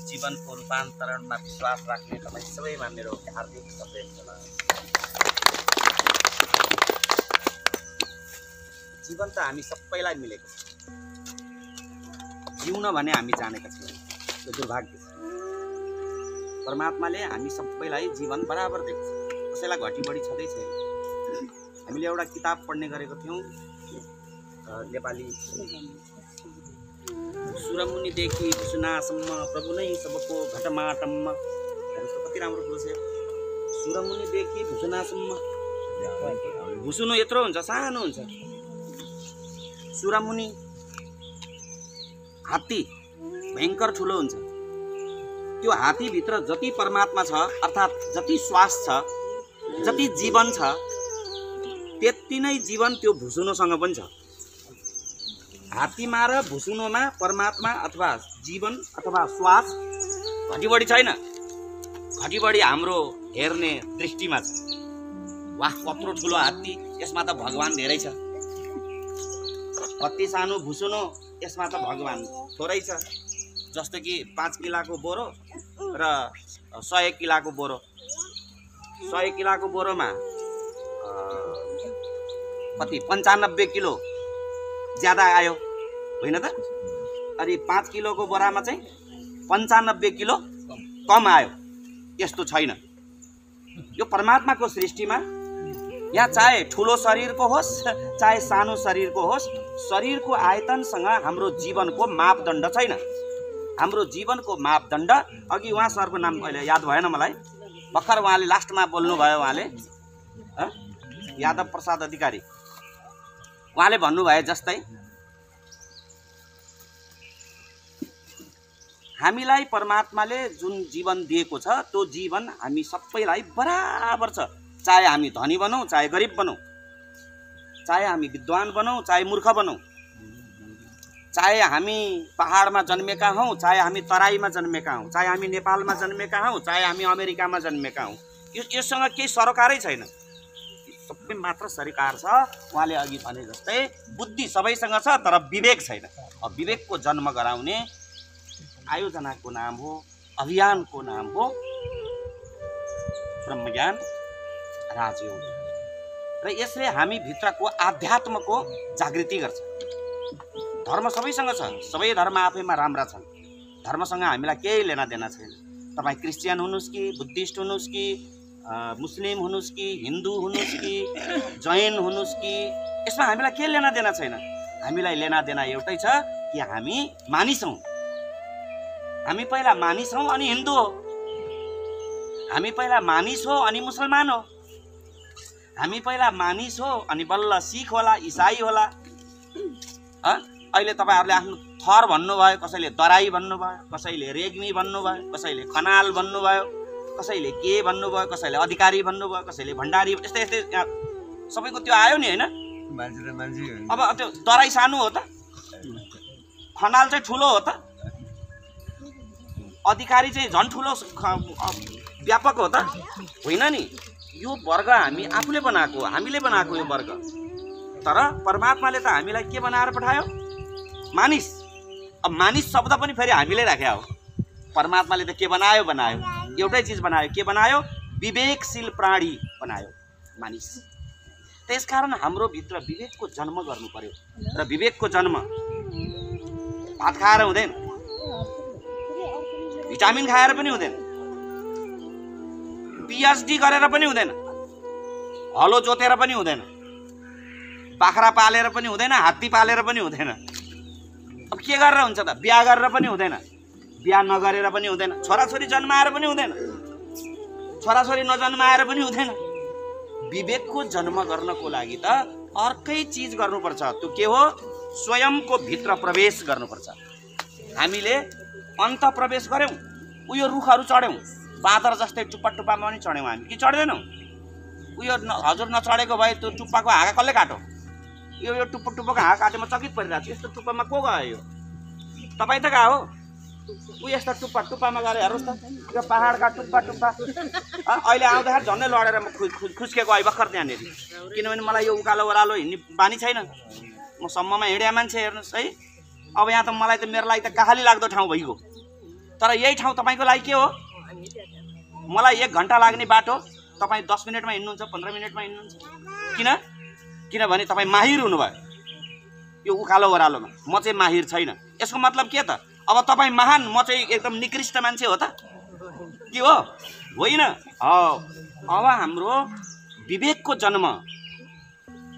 जीवनको रूपान्तरणमा विश्वास राख्ने तपाईँ सबैमा मेरो हार्दिक शुभेच्छा। जीवन त हामी सबैलाई मिलेको छ, जिउन भने हामी जानेका छौँ, त्यो दुर्भाग्य छ। परमात्माले हामी सबैलाई जीवन बराबर दिएको छ, कसैलाई घटी बढी छँदै छैन। हामीले एउटा किताब पढ्ने गरेको थियौँ नेपाली, सुरमुनिदेखि भुसुनासम्म प्रभु नै सबको घटमाटम्म। हेर्नुहोस् कति राम्रो कुरो छ। सुरमुनिदेखि भुसुनासम्म, भुसुनो यत्रो हुन्छ, सानो हुन्छ। सुरमुनि हात्ती भयङ्कर ठुलो हुन्छ। त्यो हात्तीभित्र जति परमात्मा छ, अर्थात् जति श्वास छ, जति जीवन छ, त्यति नै जीवन त्यो भुसुनोसँग पनि छ। हात्तीमा र भुसुनोमा परमात्मा अथवा जीवन अथवा श्वास घटीबढी छैन। घटीबढी हाम्रो हेर्ने दृष्टिमा छ। वाह कत्रो ठुलो हात्ती, यसमा त भगवान धेरै छ। कति सानो भुसुनो, यसमा त भगवान थोरै छ। जस्तो कि 5 किलाको बोरो र 100 किलाको बोरो। 100 किलाको बोरोमा कति 95 किलो ज्यादा आयो होइन त? अनि 5 किलोको बोरामा चाहिँ 95 किलो कम आयो। यस्तो छैन। यो परमात्माको सृष्टिमा यहाँ चाहे ठुलो शरीरको होस् चाहे सानो शरीरको होस्, शरीरको आयतनसँग हाम्रो जीवनको मापदण्ड छैन। हाम्रो जीवनको मापदण्ड, अघि उहाँ सरको नाम अहिले याद भएन मलाई, भर्खर उहाँले लास्टमा बोल्नुभयो, उहाँले यादव प्रसाद अधिकारी, उहाँले भन्नुभए जस्तै हामीलाई परमात्माले जुन जीवन दिएको छ त्यो जीवन हामी सबैलाई बराबर छ। चाहे हामी धनी बनौँ चाहे गरिब बनौँ, चाहे हामी विद्वान बनौँ चाहे मूर्ख बनौँ, चाहे हामी पहाडमा जन्मेका हौँ चाहे हामी तराईमा जन्मेका हौँ, चाहे हामी नेपालमा जन्मेका हौँ चाहे हामी अमेरिकामा जन्मेका हौँ, योसँग केही सरकारै छैन। सबै मात्र सरकार छ। उहाँले अघि भने जस्तै बुद्धि सबैसँग छ तर विवेक छैन। अब विवेकको जन्म गराउने आयोजनाको नाम हो, अभियानको नाम हो ब्रह्मज्ञान राजयोग। र यसले हामी भित्रको आध्यात्मको जागृति गर्छ। धर्म सबैसँग छ, सबै धर्म आफैमा राम्रा छन्। धर्मसँग हामीलाई केही लेना देना छैन। तपाईँ क्रिस्चियन हुनुहोस् कि बुद्धिस्ट हुनुहोस् कि मुस्लिम हुनुहोस् कि हिन्दू हुनुहोस् कि जैन हुनुहोस् कि, यसमा हामीलाई केही लेना देना छैन। हामीलाई लेना देना एउटै छ कि हामी मानिस हौँ। हामी पहिला मानिस हौँ अनि हिन्दू हो, हामी पहिला मानिस हो अनि मुसलमान हो, हामी पहिला मानिस हो अनि बल्ल सिख होला इसाई होला। अहिले तपाईँहरूले आफ्नो थर भन्नुभयो, कसैले दराई भन्नुभयो, कसैले रेग्मी भन्नुभयो, कसैले खनाल भन्नुभयो, कसैले के भन्नुभयो, कसैले अधिकारी भन्नुभयो, कसैले भण्डारी, यस्तै यस्तै सबैको त्यो आयो नि होइन। अब त्यो दराई सानो हो त? खनाल चाहिँ ठुलो हो त? अधिकारी चाहिँ झन् ठुलो व्यापक हो त? होइन नि। यो वर्ग हामी आफूले बनाएको, हामीले बनाएको यो वर्ग। तर परमात्माले त हामीलाई के बनाएर पठायो? मानिस। अब मानिस शब्द पनि फेरि हामीले राख्या हो। परमात्माले त के बनायो? एउटै चिज बनायो। के बनायो? विवेकशील प्राणी बनायो, मानिस। त्यसकारण हाम्रो भित्र विवेकको जन्म गर्नु पर्यो। र विवेकको जन्म भात खाएर हुँदैन, भिटामिन खाएर पनि हुँदैन, पिएचडी गरेर पनि हुँदैन, हलो जोतेर पनि हुँदैन, बाख्रा पालेर पनि हुँदैन, हात्ती पालेर पनि हुँदैन। अब के गरेर हुन्छ त? बिहा गरेर पनि हुँदैन, बिहा नगरेर पनि हुँदैन, छोराछोरी जन्माएर पनि हुँदैन, छोराछोरी नजन्माएर पनि हुँदैन। विवेकको जन्म गर्नको लागि त अर्कै चिज गर्नुपर्छ। त्यो के हो? स्वयंको भित्र प्रवेश गर्नुपर्छ। हामीले अन्त प्रवेश गऱ्यौँ, उयो रुखहरू चढ्यौँ, बाँदर जस्तै टुप्पा टुप्पामा पनि चढ्यौँ हामी कि चढ्दैनौँ? उयो हजुर नचढेको भए त्यो टुप्पाको हाँगा कसले काट्यो? यो टुप्पो टुप्पोको हाँगा काटेमा चकित परिरहेको छ। यस्तो टुप्पामा को गयो? यो तपाईँ त गएको हो। ऊ यस्तो टुप्पा टुप्पामा गएर हेर्नुहोस् त, यो पहाडका टुप्पा टुप्पा। अहिले आउँदाखेरि झन्डै लडेर म खुस्केको आइ भर्खर त्यहाँनिर, किनभने मलाई यो उकालो ओह्रालो हिँड्ने बानी छैन। म सम्ममा हिँड्या मान्छे हेर्नुहोस् है। अब यहाँ त मलाई त मेरो लागि त गाली लाग्दो ठाउँ भइगयो, तर यही ठाउँ तपाईँको लागि के हो? मलाई 1 घन्टा लाग्ने बाटो तपाईँ 10 मिनटमा हिँड्नुहुन्छ, 15 मिनटमा हिँड्नुहुन्छ। किन? किनभने तपाईँ माहिर हुनुभयो यो उकालो ओह्रालोमा, म चाहिँ माहिर छैन। यसको मतलब के त? अब तपाईँ महान, म चाहिँ एकदम निकृष्ट मान्छे हो त के हो? होइन। अब हाम्रो विवेकको जन्म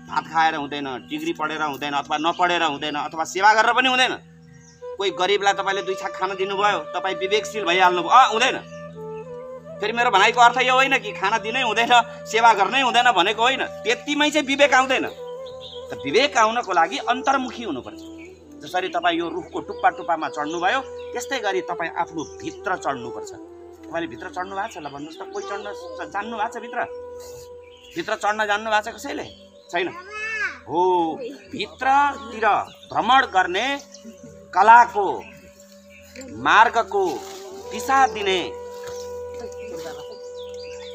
भात खाएर हुँदैन, डिग्री पढेर हुँदैन, अथवा नपढेर हुँदैन, अथवा सेवा गरेर पनि हुँदैन। कोही गरिबलाई तपाईँले 2 छाक खाना दिनुभयो, तपाईँ विवेकशील भइहाल्नु भयो, हुँदैन। फेरि मेरो भनाइको अर्थ यो होइन कि खाना दिनै हुँदैन, सेवा गर्नै हुँदैन भनेको होइन। त्यतिमै चाहिँ विवेक आउँदैन। त विवेक आउनको लागि अन्तर्मुखी हुनुपर्छ। जसरी तपाईँ यो रुखको टुप्पा टुप्पामा चढ्नुभयो, त्यस्तै गरी तपाईँ आफ्नो भित्र चढ्नुपर्छ। तपाईँले भित्र चढ्नु भएको छ? ल भन्नुहोस् त, कोही चढ्न जान्नु भएको छ भित्र? भित्र चढ्न जान्नु भएको छ कसैले? छैन। हो, भित्रतिर भ्रमण गर्ने कलाको मार्गको दिशा दिने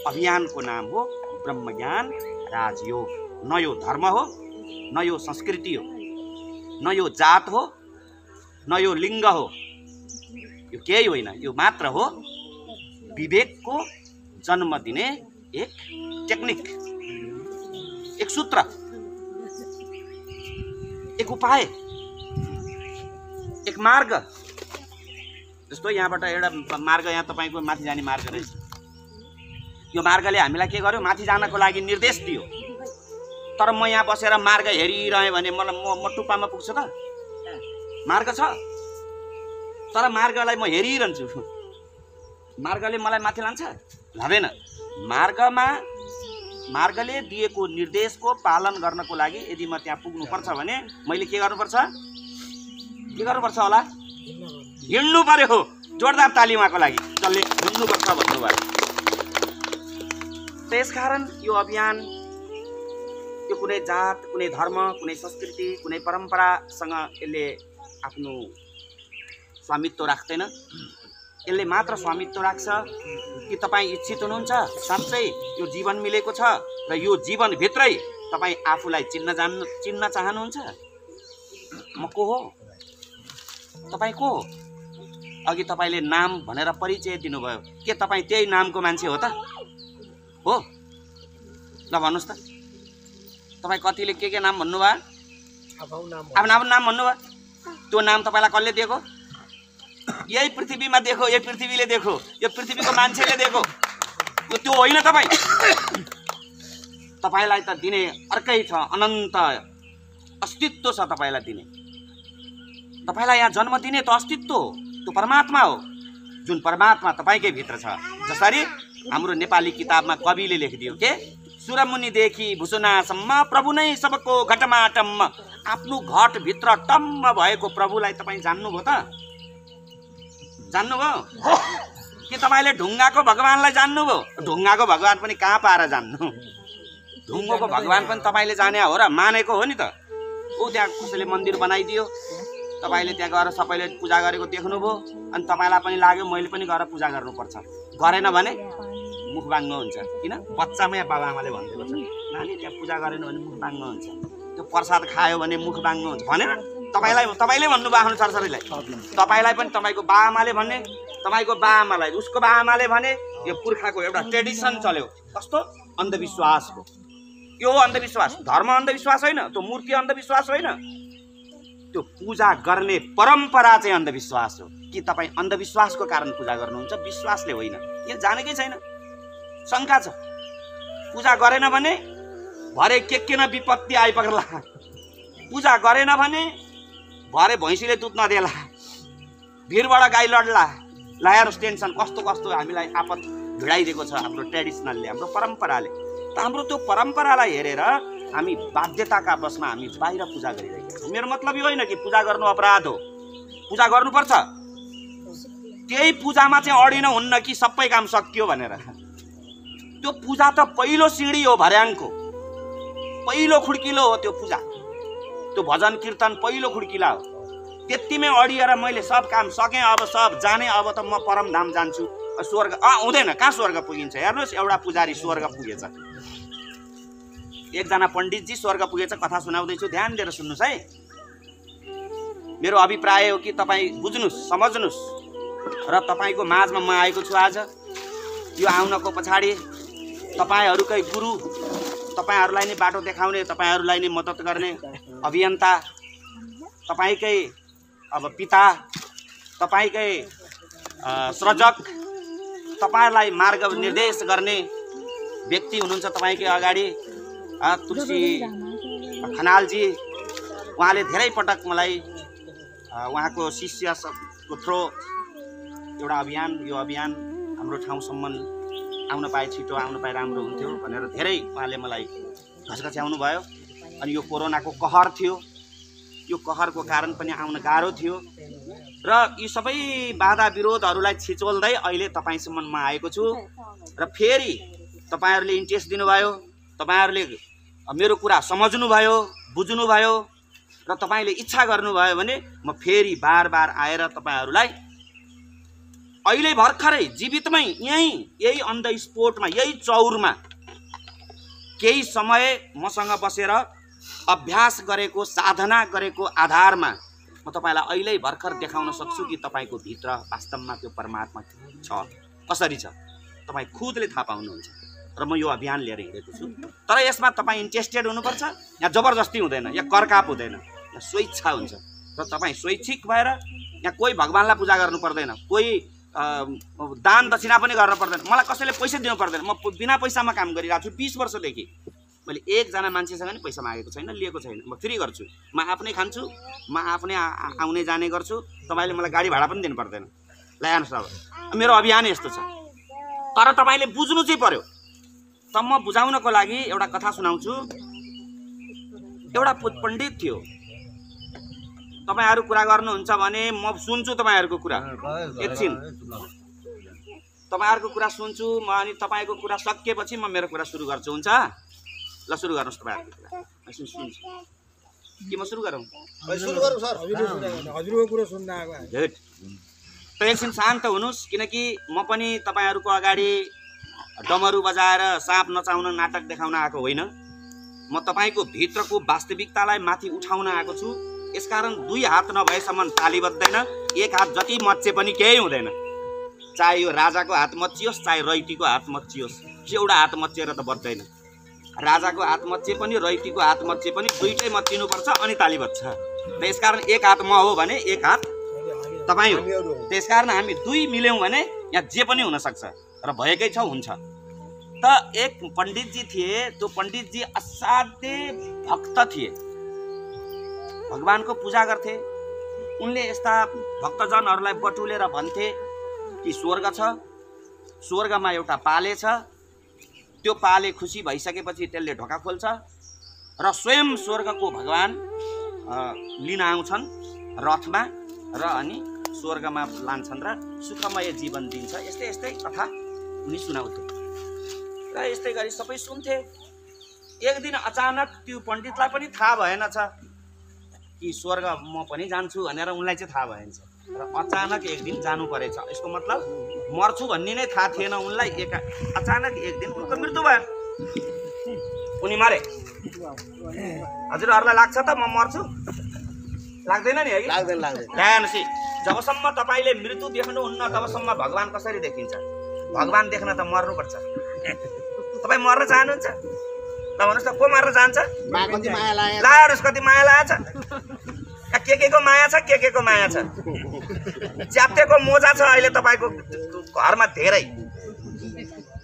अभियानको नाम हो ब्रह्मज्ञान राजयोग। न यो धर्म हो, न यो संस्कृति हो, न यो जात हो, न यो लिङ्ग हो, यो केही होइन। यो मात्र हो विवेकको जन्म दिने एक टेक्निक, एक सूत्र, एक उपाय, एक मार्ग। जस्तो यहाँबाट एउटा मार्ग, यहाँ तपाईँको माथि जाने मार्ग रहेछ। यो मार्गले हामीलाई के गर्यो? माथि जानको लागि निर्देश दियो। तर म यहाँ बसेर मार्ग हेरिरहेँ भने मलाई म टुप्पामा पुग्छु त? मार्ग छ, तर मार्गलाई म हेरिरहन्छु। मार्गले मलाई माथि लान्छ? लाँदैन। मार्गले दिएको निर्देशको पालन गर्नको लागि यदि म त्यहाँ पुग्नुपर्छ भने मैले के गर्नुपर्छ? के गर्नुपर्छ होला? हिँड्नु पर्यो। हो, जोरदार ताली उहाँको लागि। जसले हिँड्नुपर्छ भन्नुभयो। त्यसकारण यो अभियान यो कुनै जात, कुनै धर्म, कुनै संस्कृति, कुनै परम्परासँग यसले आफ्नो स्वामित्व राख्दैन। यसले मात्र स्वामित्व राख्छ कि तपाईँ इच्छित हुनुहुन्छ साँच्चै यो जीवन मिलेको छ र यो जीवनभित्रै तपाईँ आफूलाई चिन्न चाहनुहुन्छ। म को हो? तपाईँ को हो? अघि तपाईँले नाम भनेर परिचय दिनुभयो, के तपाईँ त्यही नामको मान्छे हो त? हो? ल भन्नुहोस् त, तपाईँ कतिले के नाम भन्नुभयो? आफ्नो नाम भन्नुभयो। त्यो नाम तपाईँलाई कसले दिएको? यही पृथ्वीमा देखो, यही पृथ्वीले देखो, यो पृथ्वीको मान्छेले देखो। त्यो होइन तपाईँ। तपाईँलाई त दिने अर्कै छ, अनन्त अस्तित्व छ तपाईँलाई दिने। तपाईँलाई यहाँ जन्म दिने त अस्तित्व हो, त्यो परमात्मा हो, जुन परमात्मा तपाईँकै भित्र छ। जसरी हाम्रो नेपाली किताबमा कविले लेखिदियो के, सुरमुनिदेखि भुसुनासम्म प्रभु नै सबको घटमा टम्म। आफ्नो घटभित्र टम्म भएको प्रभुलाई तपाईँ जान्नुभयो त? जान्नुभयो कि तपाईँले ढुङ्गाको भगवानलाई जान्नुभयो? ढुङ्गाको भगवान पनि कहाँ पाएर जान्नु? ढुङ्गोको भगवान पनि तपाईँले जाने हो र मानेको हो नि त। ऊ त्यहाँ कसैले मन्दिर बनाइदियो, तपाईँले त्यहाँ गएर सबैले पूजा गरेको देख्नुभयो, अनि तपाईँलाई पनि लाग्यो मैले पनि गएर पूजा गर्नुपर्छ। गरेन भने मुख बाङ्गो हुन्छ। किन? बच्चामै बाबाआमाले भनिदिएको छ, नानी त्यहाँ पूजा गरेन भने मुख बाङ्गो हुन्छ, त्यो प्रसाद खायो भने मुख बाङ्गो हुन्छ भनेर तपाईँले भन्नुभयो आफ्नो छोराछोरीलाई। तपाईँलाई पनि तपाईँको बाआमाले भन्ने, तपाईँको बाआमालाई उसको बाआमाले भने। यो पुर्खाको एउटा ट्रेडिसन चल्यो। कस्तो? अन्धविश्वासको। यो अन्धविश्वास, धर्म अन्धविश्वास होइन, त्यो मूर्ति अन्धविश्वास होइन, त्यो पूजा गर्ने परम्परा चाहिँ अन्धविश्वास हो। कि तपाईँ अन्धविश्वासको कारण पूजा गर्नुहुन्छ, विश्वासले होइन? यो जानेकै छैन, शङ्का छ। पूजा गरेन भने भरे के न विपत्ति आइपर्ला, पूजा गरेन भने भरे भैँसीले दुध नदेला, भिरबाट गाई लड्ला। ल हेर्नुहोस् टेन्सन कस्तो कस्तो हामीलाई आपत भिडाइदिएको छ हाम्रो ट्रेडिसनलले, हाम्रो परम्पराले। त हाम्रो त्यो परम्परालाई हेरेर हामी बाध्यताका बसमा हामी बाहिर पूजा गरिरहेका छौँ। मेरो मतलब यो होइन कि पूजा गर्नु अपराध हो, पूजा गर्नुपर्छ। त्यही पूजामा चाहिँ अडिन हुन्न कि सबै काम सकियो भनेर। त्यो पूजा त पहिलो सिँढी हो भर्याङको, पहिलो खुड्किलो हो त्यो पूजा। त्यो भजन कीर्तन पहिलो खुड्किला हो। त्यतिमै अडिएर मैले सब काम सकेँ, अब सब जाने, अब त म परमधाम जान्छु, स्वर्ग हुँदैन। कहाँ स्वर्ग पुगिन्छ? हेर्नुहोस्, एउटा पुजारी स्वर्ग पुगेछ, एकजना पण्डितजी स्वर्ग पुगेछ। कथा सुनाउँदैछु, ध्यान दिएर सुन्नुहोस् है। मेरो अभिप्राय हो कि तपाईँ बुझ्नुहोस्, समझ्नुहोस् र तपाईँको माझमा म आएको छु आज। यो आउनको पछाडि तपाईँहरूकै गुरु, तपाईँहरूलाई नै बाटो देखाउने, तपाईँहरूलाई नै मद्दत गर्ने अभियन्ता, तपाईँकै अब पिता, तपाईँकै सृजक, तपाईँहरूलाई मार्ग निर्देश गर्ने व्यक्ति हुनुहुन्छ तपाईँकै अगाडि तुलसी खनालजी। उहाँले धेरै पटक मलाई उहाँको शिष्यको थ्रो एउटा अभियान, यो अभियान हाम्रो ठाउँसम्म आउन पाए, छिटो आउन पाए राम्रो हुन्थ्यो भनेर धेरै उहाँले मलाई घचघच्याउनु भयो। अनि यो कोरोनाको कहर थियो, यो कहरको कारण पनि आउन गाह्रो थियो र यी सबै बाधा विरोधहरूलाई छिचोल्दै अहिले तपाईँसम्म म आएको छु र फेरि तपाईँहरूले इन्ट्रेस्ट दिनुभयो, तपाईँहरूले मेरो कुरा सम्झ्नुभयो, बुझ्नुभयो र तपाईँले इच्छा गर्नुभयो भने म फेरि बार बार आएर तपाईँहरूलाई अहिले भर्खरै जीवितमै यही अन द स्पोटमा, यही चौरमा केही समय मसँग बसेर अभ्यास गरेको, साधना गरेको आधारमा म तपाईँलाई अहिले भर्खर देखाउन सक्छु कि तपाईँको भित्र वास्तवमा त्यो परमात्मा छ, कसरी छ तपाईँ खुदले थाहा पाउनुहुन्छ। र म यो अभियान लिएर हिँडेको छु। तर यसमा तपाईँ इन्ट्रेस्टेड हुनुपर्छ, यहाँ जबरजस्ती हुँदैन, यहाँ करकाप हुँदैन, यहाँ स्वेच्छा हुन्छ र तपाईँ स्वैच्छिक भएर यहाँ कोही भगवान्लाई पूजा गर्नु पर्दैन, कोही दान दक्षिणा पनि गर्न पर्दैन, मलाई कसैले पैसा दिनु पर्दैन। म बिना पैसामा काम गरिरहेको छु 20 वर्षदेखि। मैले एकजना मान्छेसँग नि पैसा मागेको छैन, लिएको छैन, म फ्री गर्छु, म आफ्नै खान्छु, म आफ्नै आउने जाने गर्छु, तपाईँले मलाई गाडी भाडा पनि दिनु पर्दैन। ल हेर्नुहोस् अब मेरो अभियान यस्तो छ। तर तपाईँले बुझ्नु चाहिँ पर्यो। त म बुझाउनको लागि एउटा कथा सुनाउँछु। एउटा पण्डित थियो, तपाईँहरू कुरा गर्नुहुन्छ भने म सुन्छु तपाईँहरूको कुरा, एकछिन तपाईँहरूको कुरा सुन्छु म, अनि तपाईँको कुरा सकिएपछि म मेरो कुरा सुरु गर्छु, हुन्छ? ल सुरु गर्नुहोस् तपाईँहरूको कुरा, सुन्छु कि म सुरु गरौँ? सुरु गरौँ सर, हजुरको कुरा सुन्न आएको। त एकछिन शान्त हुनुहोस्, किनकि म पनि तपाईँहरूको अगाडि डमरू बजाएर साँप नचाउन नाटक देखाउन आएको होइन। म तपाईँको भित्रको वास्तविकतालाई माथि उठाउन आएको छु। यसकारण दुई हात नभएसम्म ताली बज्दैन, एक हात जति मच्चे पनि केही हुँदैन। चाहे यो राजाको हात मच्चियोस्, चाहे रैतीको हात मच्चियोस्, एउटा हात मच्चिएर त बज्दैन। राजाको हात मच्चे पनि, रैतीको हात मच्चे पनि दुईटै मच्चिनुपर्छ अनि ताली बज्छ। त्यसकारण एक हात म हो भने एक हात तपाईँ हो। त्यसकारण हामी दुई मिल्यौँ भने यहाँ जे पनि हुनसक्छ र भएकै छ, हुन्छ। त एक पण्डितजी थिए, त्यो पण्डितजी असाध्य भक्त थिए, भगवानको पूजा गर्थे। उनले यस्ता भक्तजनहरूलाई बटुलेर भन्थे कि स्वर्ग छ, स्वर्गमा एउटा पाले छ, त्यो पाले खुसी भइसकेपछि त्यसले ढोका खोल्छ र स्वयं स्वर्गको भगवान लिन आउँछन् रथमा र अनि स्वर्गमा लान्छन् र सुखमय जीवन दिन्छ। यस्तै यस्तै कथा उनी सुनाउँथे र यस्तै गरी सबै सुन्थे। एक दिन अचानक त्यो पण्डितलाई पनि थाहा भएनछ कि स्वर्ग म पनि जान्छु भनेर, उनलाई चाहिँ थाहा भएछ र अचानक एक दिन जानु परेछ। यसको मतलब मर्छु भन्ने नै थाहा थिएन उनलाई। अचानक एक दिन उनको मृत्यु भयो, उनी मरे। हजुरहरूलाई लाग्छ त म मर्छु? लाग्दैन नि है? लाग्दैन लाग्दैन। ध्यानसी, जबसम्म तपाईँले मृत्यु देख्नुहुन्न तबसम्म भगवान कसरी देखिन्छ? भगवान देख्न त मर्नुपर्छ। तपाईँ मर्न चाहनुहुन्छ? ल भन्नुहोस् त, को मर्न चाहन्छ? कति माया लाग्यो, लानुहोस् कति माया लागेछ। के को माया छ, के को माया छ? च्याप्टेको मोजा छ अहिले तपाईँको घरमा धेरै।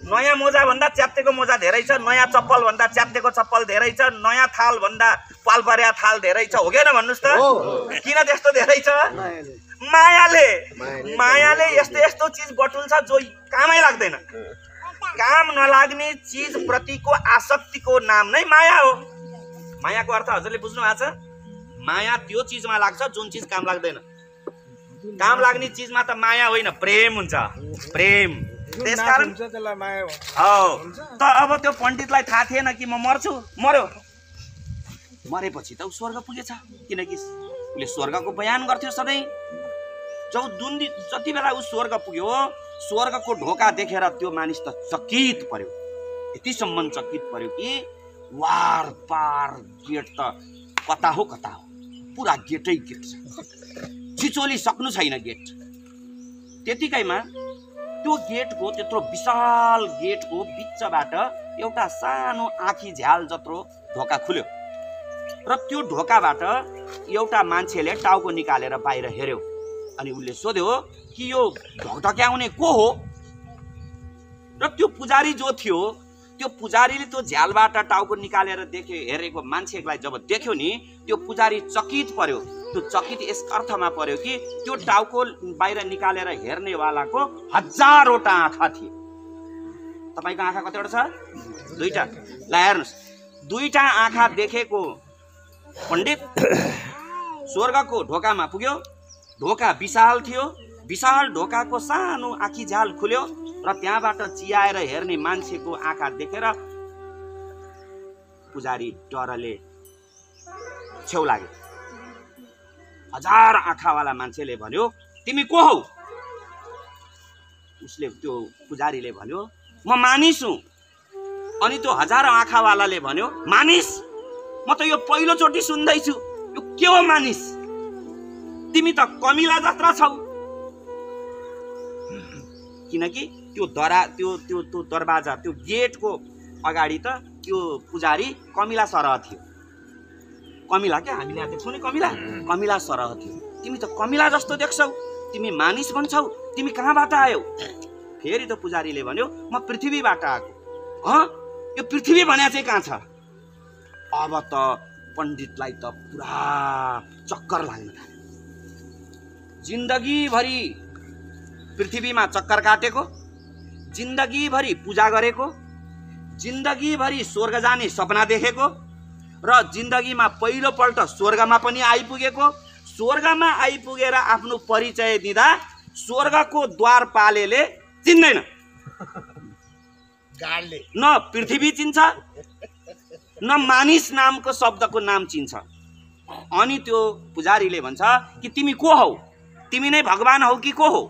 नयाँ मोजा भन्दा च्याप्टेको मोजा धेरै छ, नयाँ चप्पल भन्दा च्याप्टेको चप्पल धेरै छ, नयाँ थाल भन्दा पाल परेका थाल धेरै छ, हो कि न भन्नुहोस् त? किन त्यस्तो धेरै छ? मायाले। मायाले यस्तो यस्तो चिज बटुल्छ जो कामै लाग्दैन। काम नलाग्ने चिज प्रतिको आसक्तिको नाम नै माया हो। मायाको अर्थ हजुरले बुझ्नु भएको छ? माया त्यो चिजमा लाग्छ जुन चिज काम लाग्दैन। काम लाग्ने चिजमा त माया होइन, प्रेम हुन्छ, प्रेम। त्यसकारण हो। त अब त्यो पण्डितलाई थाहा थिएन कि म मर्छु, मर्यो। मरेपछि त ऊ स्वर्ग पुगेछ, किनकि उसले स्वर्गको बयान गर्थ्यो सधैँ। जति बेला ऊ स्वर्ग पुग्यो, स्वर्गको ढोका देखेर त्यो मानिस त चकित पर्यो, यतिसम्म चकित पर्यो कि वार पार गेट त कता हो कता हो। पुरा गेटै गेट छ, छिचोली सक्नु छैन गेट। त्यतिकैमा त्यो गेटको त्यत्रो विशाल गेटको बिचबाट एउटा सानो आँखी झ्याल जत्रो ढोका खुल्यो र त्यो ढोकाबाट एउटा मान्छेले टाउको निकालेर बाहिर हेर्यो। अनि उसले सोध्यो कि यो ढकढक्याउने को हो? र त्यो पुजारी जो थियो, त्यो पुजारीले त्यो झ्यालबाट टाउको निकालेर हेरेको मान्छेलाई जब देख्यो नि, त्यो पुजारी चकित पर्यो। त्यो चकित यस अर्थमा पर्यो कि त्यो टाउको बाहिर निकालेर हेर्नेवालाको 1000वटा आँखा थिए। तपाईको आँखा कतिवटा छ? 2टा। ल हेर्नुस्, 2टा आँखा देखेको पण्डित स्वर्गको ढोकामा पुग्यो। ढोका विशाल थियो, विशाल ढोकाको सानो आँखी झ्याल खुल्यो र त्यहाँबाट चियाएर हेर्ने मान्छेको आँखा देखेर पुजारी डरले छेउ लाग्यो। 1000 आँखावाला मान्छेले भन्यो, तिमी को हौ? उसले त्यो पुजारीले भन्यो, म मानिस हुँ। अनि त्यो 1000 आँखावालाले भन्यो, मानिस? म त यो पहिलोचोटि सुन्दैछु, यो के हो मानिस? तिमी त कमिला जत्रा छौ। किनकि त्यो दरवाजा, त्यो गेटको अगाडि त त्यो पुजारी कमिला सरह थियो। कमिला क्या, हामीले यहाँ देख्छौँ नि कमिला सरह थियो। तिमी त कमिला जस्तो देख्छौ, तिमी मानिस भन्छौ, तिमी कहाँबाट आयौ? फेरि त पुजारीले भन्यो, म पृथ्वीबाट आएको। यो पृथ्वी भने चाहिँ कहाँ छ? अब त पण्डितलाई त पुरा चक्कर लाग्न थाल्यो। जिन्दगीभरि पृथ्वीमा चक्कर काटेको, जिन्दगीभरि पूजा गरेको, जिन्दगीभरि स्वर्ग जाने सपना देखेको र जिन्दगीमा पहिलोपल्ट स्वर्गमा पनि आइपुगेको, स्वर्गमा आइपुगेर आफ्नो परिचय दिँदा स्वर्गको द्वारपालेले चिन्दैन। न पृथ्वी चिन्छ, न मानिस नामको शब्दको नाम चिन्छ। अनि त्यो पुजारीले भन्छ कि तिमी को हौ? तिमी नै भगवान हौ कि को हो?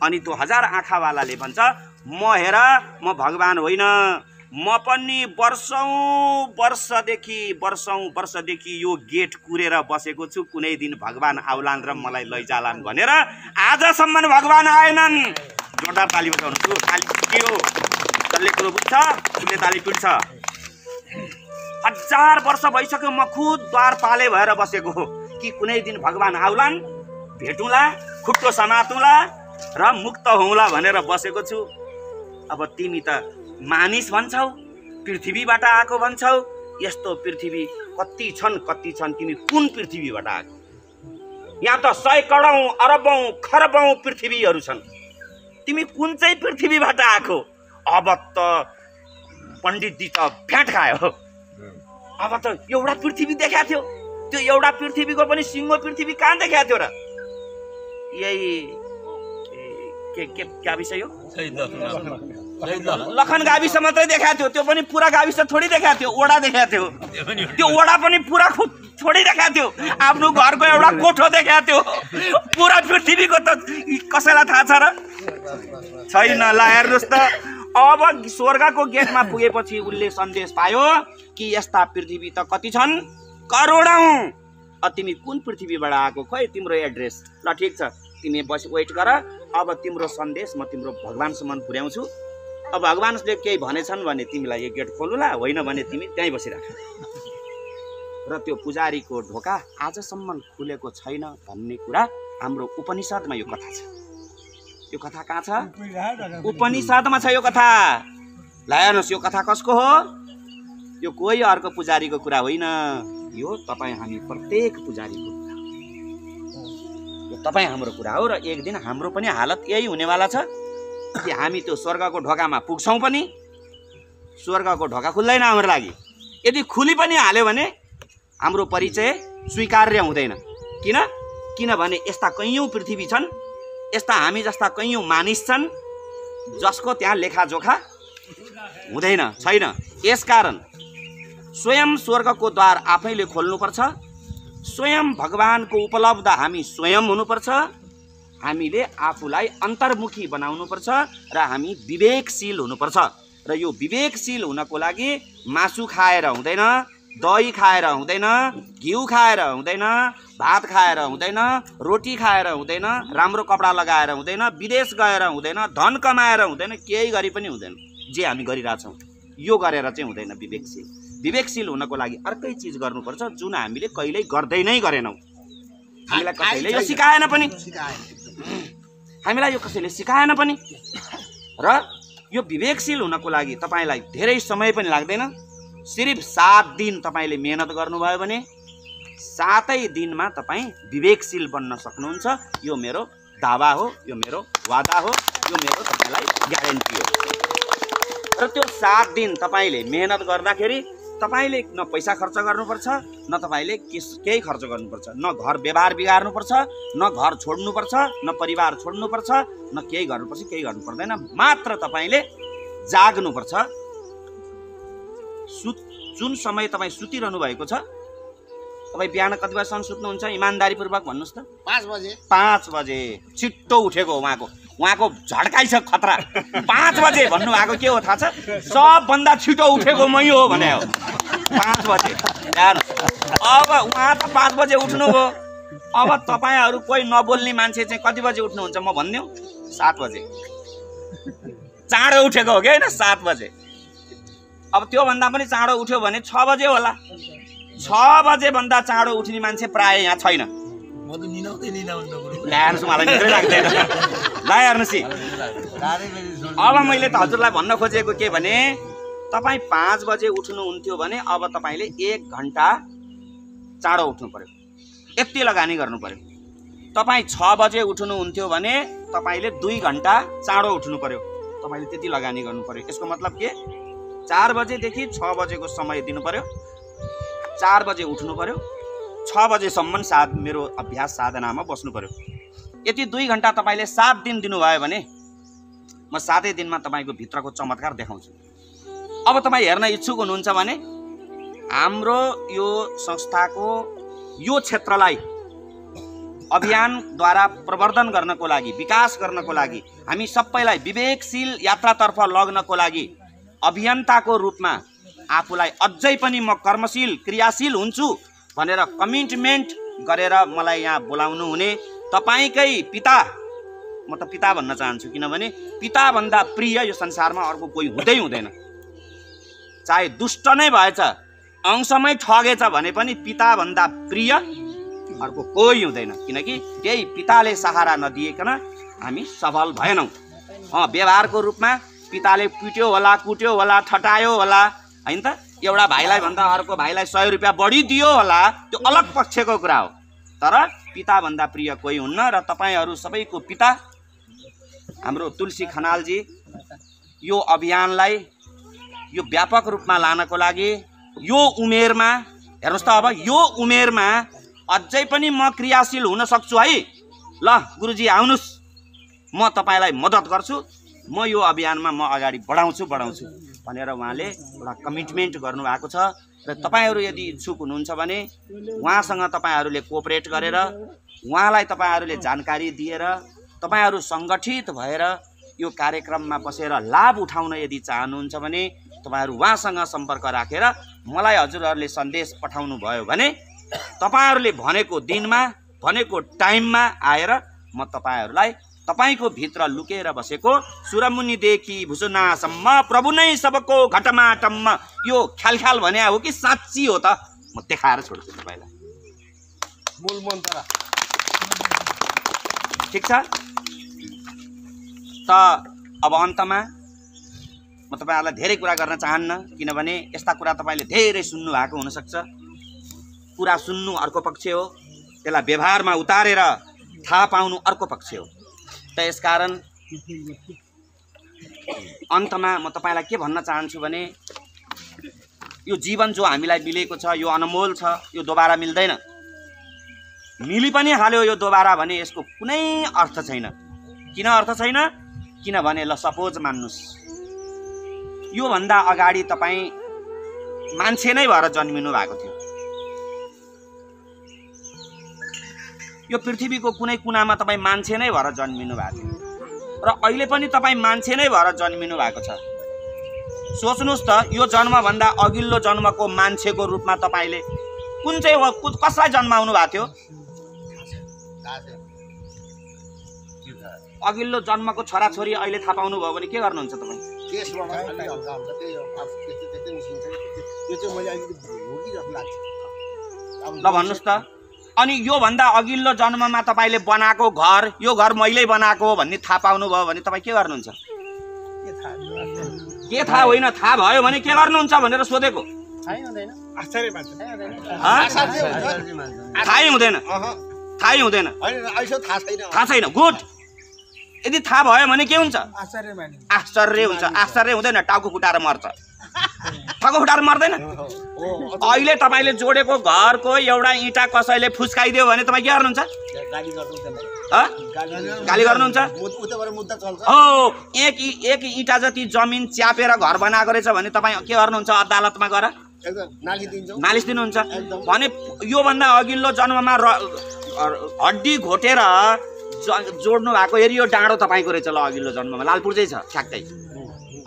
अनि त्यो 1000 आँखावालाले भन्छ, म हेर, म भगवान होइन, म पनि वर्षौं वर्षदेखि यो गेट कुरेर बसेको छु। कुनै दिन भगवान आउलान् र मलाई लैजालान् भनेर आजसम्म भगवान आएनन्। जोरदार ताली बजाउनु। त्यो ताली के हो? जसले कुरो बुझ्छ उसले ताली पिट्छ। 1000 वर्ष भइसक्यो म खुद द्वारपाले भएर बसेको हो कि कुनै दिन भगवान आउलान्, भेटौँला, खुट्टो समातौँला र मुक्त हौँला भनेर बसेको छु। अब तिमी त मानिस भन्छौ, पृथ्वीबाट आएको भन्छौ। यस्तो पृथ्वी कति छन्, तिमी कुन पृथ्वीबाट आएको? यहाँ त 100 करोड अरबौं खरबौं पृथ्वीहरू छन्, तिमी कुन चाहिँ पृथ्वीबाट आएको? अब त पण्डितजी त फ्याट खायो। अब त एउटा पृथ्वी देखाएको थियो, त्यो एउटा पृथ्वीको पनि सिङ्गो पृथ्वी कहाँ देखाएको थियो र? यही के गाविस यो लखन गाविस मात्रै देखाएको थियो, त्यो पनि पुरा गाविस थोडी देखाएको थियो, ओडा देखाएको थियो। त्यो ओडा पनि पुरा थोडी देखाएको थियो, आफ्नो घरको एउटा कोठो देखाएको थियो। पुरा पृथ्वीको त कसैलाई थाहा छ र? छैन। ल हेर्नुहोस् त, अब स्वर्गको गेटमा पुगेपछि उसले सन्देश पायो कि यस्ता पृथ्वी त कति छन्? करोडौं। तिमी कुन पृथ्वीबाट आएको? खोइ तिम्रो एड्रेस। ल ठिक छ, तिमी बस वेट गर, अब तिम्रो सन्देश म तिम्रो भगवानसम्म पुर्याउँछु। अब भगवानले केही भनेछन् भने तिमीलाई यो गेट खोलुला, होइन भने तिमी त्यहीँ बसिराख। र त्यो पुजारीको ढोका आजसम्म खुलेको छैन भन्ने कुरा हाम्रो उपनिषदमा यो कथा छ। यो कथा कहाँ छ? उपनिषदमा छ यो कथा। ल हेर्नुहोस्, यो कथा कसको हो? यो कोही अर्को पुजारीको कुरा होइन, यो तपाईँ हामी प्रत्येक पुजारीको कुरा हो। यो तपाईँ हाम्रो कुरा हो र एक दिन हाम्रो पनि हालत यही हुनेवाला छ कि हामी त्यो स्वर्गको ढोकामा पुग्छौँ पनि स्वर्गको ढोका खुल्दैन हाम्रो लागि। यदि खुली पनि हाल्यो भने हाम्रो परिचय स्वीकार्य हुँदैन। किनभने यस्ता कैयौँ पृथ्वी छन्, यस्ता हामी जस्ता कैयौँ मानिस छन् जसको त्यहाँ लेखाजोखा हुँदैन, छैन। यसकारण स्वयं स्वर्गको द्वार आफैले खोल्नुपर्छ, स्वयं भगवानको उपलब्ध हामी स्वयं हुनुपर्छ, हामीले आफूलाई अन्तर्मुखी बनाउनुपर्छ र हामी विवेकशील हुनुपर्छ। र यो विवेकशील हुनको लागि मासु खाएर हुँदैन, दही खाएर हुँदैन, घिउ खाएर हुँदैन, भात खाएर हुँदैन, रोटी खाएर हुँदैन, राम्रो कपडा लगाएर हुँदैन, विदेश गएर हुँदैन, धन कमाएर हुँदैन, केही गरी पनि हुँदैन। जे हामी गरिरहेछौँ यो गरेर चाहिँ हुँदैन। विवेकशील हुनको लागि अर्कै चिज गर्नुपर्छ जुन हामीले कहिल्यै गर्दै नै गरेनौँ। हामीलाई कसैले यो सिकाएन पनि, हामीलाई यो कसैले सिकाएन पनि। र यो विवेकशील हुनको लागि तपाईँलाई धेरै समय पनि लाग्दैन। सिर्फ 7 दिन तपाईँले मेहनत गर्नुभयो भने 7 दिनमा तपाईँ विवेकशील बन्न सक्नुहुन्छ। यो मेरो दावा हो, यो मेरो वादा हो, यो मेरो तपाईँलाई ग्यारेन्टी हो। र त्यो 7 दिन तपाईँले मेहनत गर्दाखेरि तपाईँले न पैसा खर्च गर्नुपर्छ, न तपाईँले केही खर्च गर्नुपर्छ, न घर व्यवहार बिगार्नुपर्छ, न घर छोड्नुपर्छ, न परिवार छोड्नुपर्छ, न केही गर्नुपर्छ, केही गर्नु पर्दैन। मात्र तपाईँले जाग्नुपर्छ। जुन समय तपाईँ सुतिरहनु भएको छ, तपाईँ बिहान कति बजीसम्म सुत्नुहुन्छ? इमान्दारीपूर्वक भन्नुहोस् त। 5 बजे। 5 बजे छिट्टो उठेको उहाँको झड्काइ छ खतरा। 5 बजे भन्नुभएको के हो थाहा छ? सबभन्दा छिटो उठेको मै हो भने हो। 5 बजे यार। अब उहाँ त 5 बजे उठ्नुभयो। अब तपाईँहरू कोही नबोल्ने मान्छे चाहिँ कति बजे उठ्नुहुन्छ म भनिदिउँ? 7 बजे। चाँडो उठेको हो कि होइन? 7 बजे। अब त्योभन्दा पनि चाँडो उठ्यो भने 6 बजे होला। 6 बजे भन्दा चाँडो उठ्ने मान्छे प्राय यहाँ छैन। म त निनाउँदै निनाउँदा ल्यान्स मलाई निकै लाग्दैन। ल हेर्नुहोस् है, अब मैले त हजुरलाई भन्न खोजेको के भने तपाईँ 5 बजे उठ्नुहुन्थ्यो भने अब तपाईँले 1 घन्टा चाँडो उठ्नु पर्यो, यति लगानी गर्नु पर्यो। तपाईँ 6 बजे उठ्नुहुन्थ्यो भने तपाईँले 2 घन्टा चाँडो उठ्नु पर्यो, तपाईँले त्यति लगानी गर्नु पर्यो। यसको मतलब के? 4 बजेदेखि 6 बजेको समय दिनु पर्यो, 4 बजे उठ्नु पर्यो, 6 बजेसम्म मेरो अभ्यास साधनामा बस्नु पर्यो। यति 2 घन्टा तपाईँले 7 दिन दिनुभयो भने म 7 दिनमा तपाईँको भित्रको चमत्कार देखाउँछु। अब तपाईँ हेर्न इच्छुक हुनुहुन्छ भने हाम्रो यो संस्थाको यो क्षेत्रलाई अभियानद्वारा प्रवर्धन गर्नको लागि, विकास गर्नको लागि, हामी सबैलाई विवेकशील यात्रातर्फ लग्नको लागि अभियन्ताको रूपमा आफूलाई अझै पनि म कर्मशील क्रियाशील हुन्छु भनेर कमिटमेन्ट गरेर मलाई यहाँ बोलाउनु हुने तपाईँकै पिता, म त पिता भन्न चाहन्छु, किनभने पिताभन्दा प्रिय यो संसारमा अर्को कोही हुँदैन। चाहे दुष्ट नै भएछ, अंशमै ठगेछ भने पनि पिताभन्दा प्रिय अर्को कोही हुँदैन। किनकि त्यही पिताले सहारा नदिएकन हामी सफल भएनौँ। व्यवहारको रूपमा पिताले पिट्यो होला, कुट्यो होला, ठटायो होला, होइन त? एउटा भाइलाई भन्दा अर्को भाइलाई 100 रुपियाँ बढी दियो होला, त्यो अलग पक्षको कुरा हो। तर पिताभन्दा प्रिय कोही हुन्न। र तपाईँहरू सबैको पिता हाम्रो तुलसी खनालजी यो अभियानलाई यो व्यापक रूपमा लानको लागि यो उमेरमा, हेर्नुहोस् त, अब यो उमेरमा अझै पनि म क्रियाशील हुन सक्छु है। ल गुरुजी आउनुहोस्, म तपाईँलाई मद्दत गर्छु, म यो अभियानमा म अगाडि बढाउँछु भनेर उहाँले एउटा कमिटमेन्ट गर्नुभएको छ। र तपाईँहरू यदि इच्छुक हुनुहुन्छ भने उहाँसँग तपाईँहरूले कोअपरेट गरेर, उहाँलाई तपाईँहरूले जानकारी दिएर, तपाईँहरू सङ्गठित भएर यो कार्यक्रममा बसेर लाभ उठाउन यदि चाहनुहुन्छ भने तपाईँहरू उहाँसँग सम्पर्क राखेर मलाई हजुरहरूले सन्देश पठाउनु भयो भने तपाईँहरूले भनेको दिनमा, भनेको टाइममा आएर म तपाईँहरूलाई तपाईको भित्र लुकेर बसेको सुरमुनिदेखि भुसुनासम्म प्रभु नै सबको घटमाटम्म यो ख्याल भने हो कि साँच्ची हो त, म देखाएर छोड्छु तपाईँलाई। मूल मन्त्र ठिक छ त। अब अन्तमा म तपाईँहरूलाई धेरै कुरा गर्न चाहन्न, किनभने यस्ता कुरा तपाईँले धेरै सुन्नु भएको हुनसक्छ। कुरा सुन्नु अर्को पक्ष हो, त्यसलाई व्यवहारमा उतारेर थाहा पाउनु अर्को पक्ष हो। त यसकारण अन्तमा म तपाईँलाई के भन्न चाहन्छु भने यो जीवन जो हामीलाई मिलेको छ यो अनमोल छ, यो दोबारा मिल्दैन। मिली पनि हाल्यो यो दोबारा भने यसको कुनै अर्थ छैन। किन अर्थ छैन? किनभने ल सपोज मान्नुहोस् योभन्दा अगाडि तपाईँ मान्छे नै भएर जन्मिनु भएको थियो, यो पृथ्वीको कुनै कुनामा तपाईँ मान्छे नै भएर जन्मिनु भएको थियो, र अहिले पनि तपाईँ मान्छे नै भएर जन्मिनु भएको छ। सोच्नुहोस् त यो जन्मभन्दा अघिल्लो जन्मको मान्छेको रूपमा तपाईँले कुन चाहिँ कसलाई जन्माउनु भएको थियो? अघिल्लो जन्मको छोराछोरी अहिले थाहा पाउनु भयो भने के गर्नुहुन्छ तपाईँ? ल भन्नुहोस् त। अनि यो भन्दा अघिल्लो जन्ममा तपाईँले बनाएको घर, यो घर मैले बनाएको हो भन्ने थाहा पाउनु भयो भने तपाईँ के गर्नुहुन्छ? के थाहा होइन, थाहा भयो भने के गर्नुहुन्छ भनेर सोधेको। थाहै हुँदैन, थाहै हुँदैन, थाहा छैन। गुड। यदि थाहा भयो भने के हुन्छ? आश्चर्य हुन्छ। आश्चर्य हुँदैन, टाउको फुटाएर मर्छ। टाउको फुटाएर मर्दैन। अहिले तपाईँले जोडेको घरको एउटा इँटा कसैले फुस्काइदियो भने तपाईँ के गर्नुहुन्छ? गाली गर्नुहुन्छ। हो, एक इँटा जति जमिन च्यापेर घर बनाएको रहेछ भने तपाईँ के गर्नुहुन्छ? अदालतमा गएर नालिस दिनुहुन्छ भने योभन्दा अघिल्लो जन्ममा हड्डी घोटेर जोड्नु भएको हेरी यो डाँडो तपाईँको रहेछ। ल अघिल्लो जन्ममा लालपुर्जै छ, ठ्याक्कै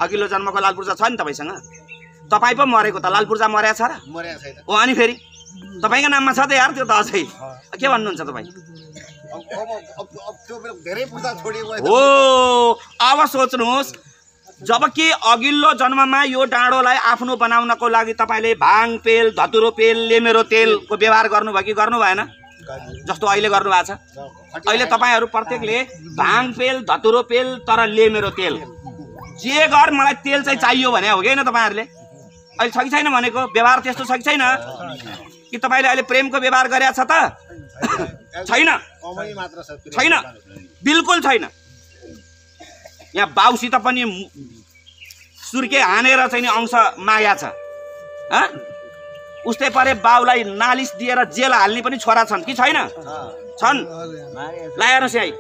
अघिल्लो जन्मको लालपुर्जा छ नि तपाईँसँग। तपाईँ पो मरेको त लालपुर्जा मर्या छ र? हो, अनि फेरि तपाईँको नाममा छ त यार त्यो त अझै। के भन्नुहुन्छ तपाईँ? हो, अब सोच्नुहोस्, जबकि अघिल्लो जन्ममा यो डाँडोलाई आफ्नो बनाउनको लागि तपाईँले भाङ पेल, धतुरो पेल, लेमेरो तेलको व्यवहार गर्नुभयो कि गर्नु भएन? जस्तो अहिले गर्नु भएको छ। अहिले तपाईँहरू प्रत्येकले भाङ पेल, धतुरो पेल, तर लेमेरो तेल जे गर मलाई तेल चाहिँ चाहियो भने हो कि होइन? तपाईँहरूले अहिले छ कि छैन भनेको व्यवहार त्यस्तो छ कि छैन? कि तपाईँले अहिले प्रेमको व्यवहार गरेका छ त? छैन, छैन, बिल्कुल छैन। यहाँ बाउसित पनि सुर्के हानेर चाहिँ नि अंश माया छ। उस्तै परे बाउलाई नालिस दिएर जेल हाल्ने पनि छोरा छन् कि छैन? छन्। लाएर चाहिँ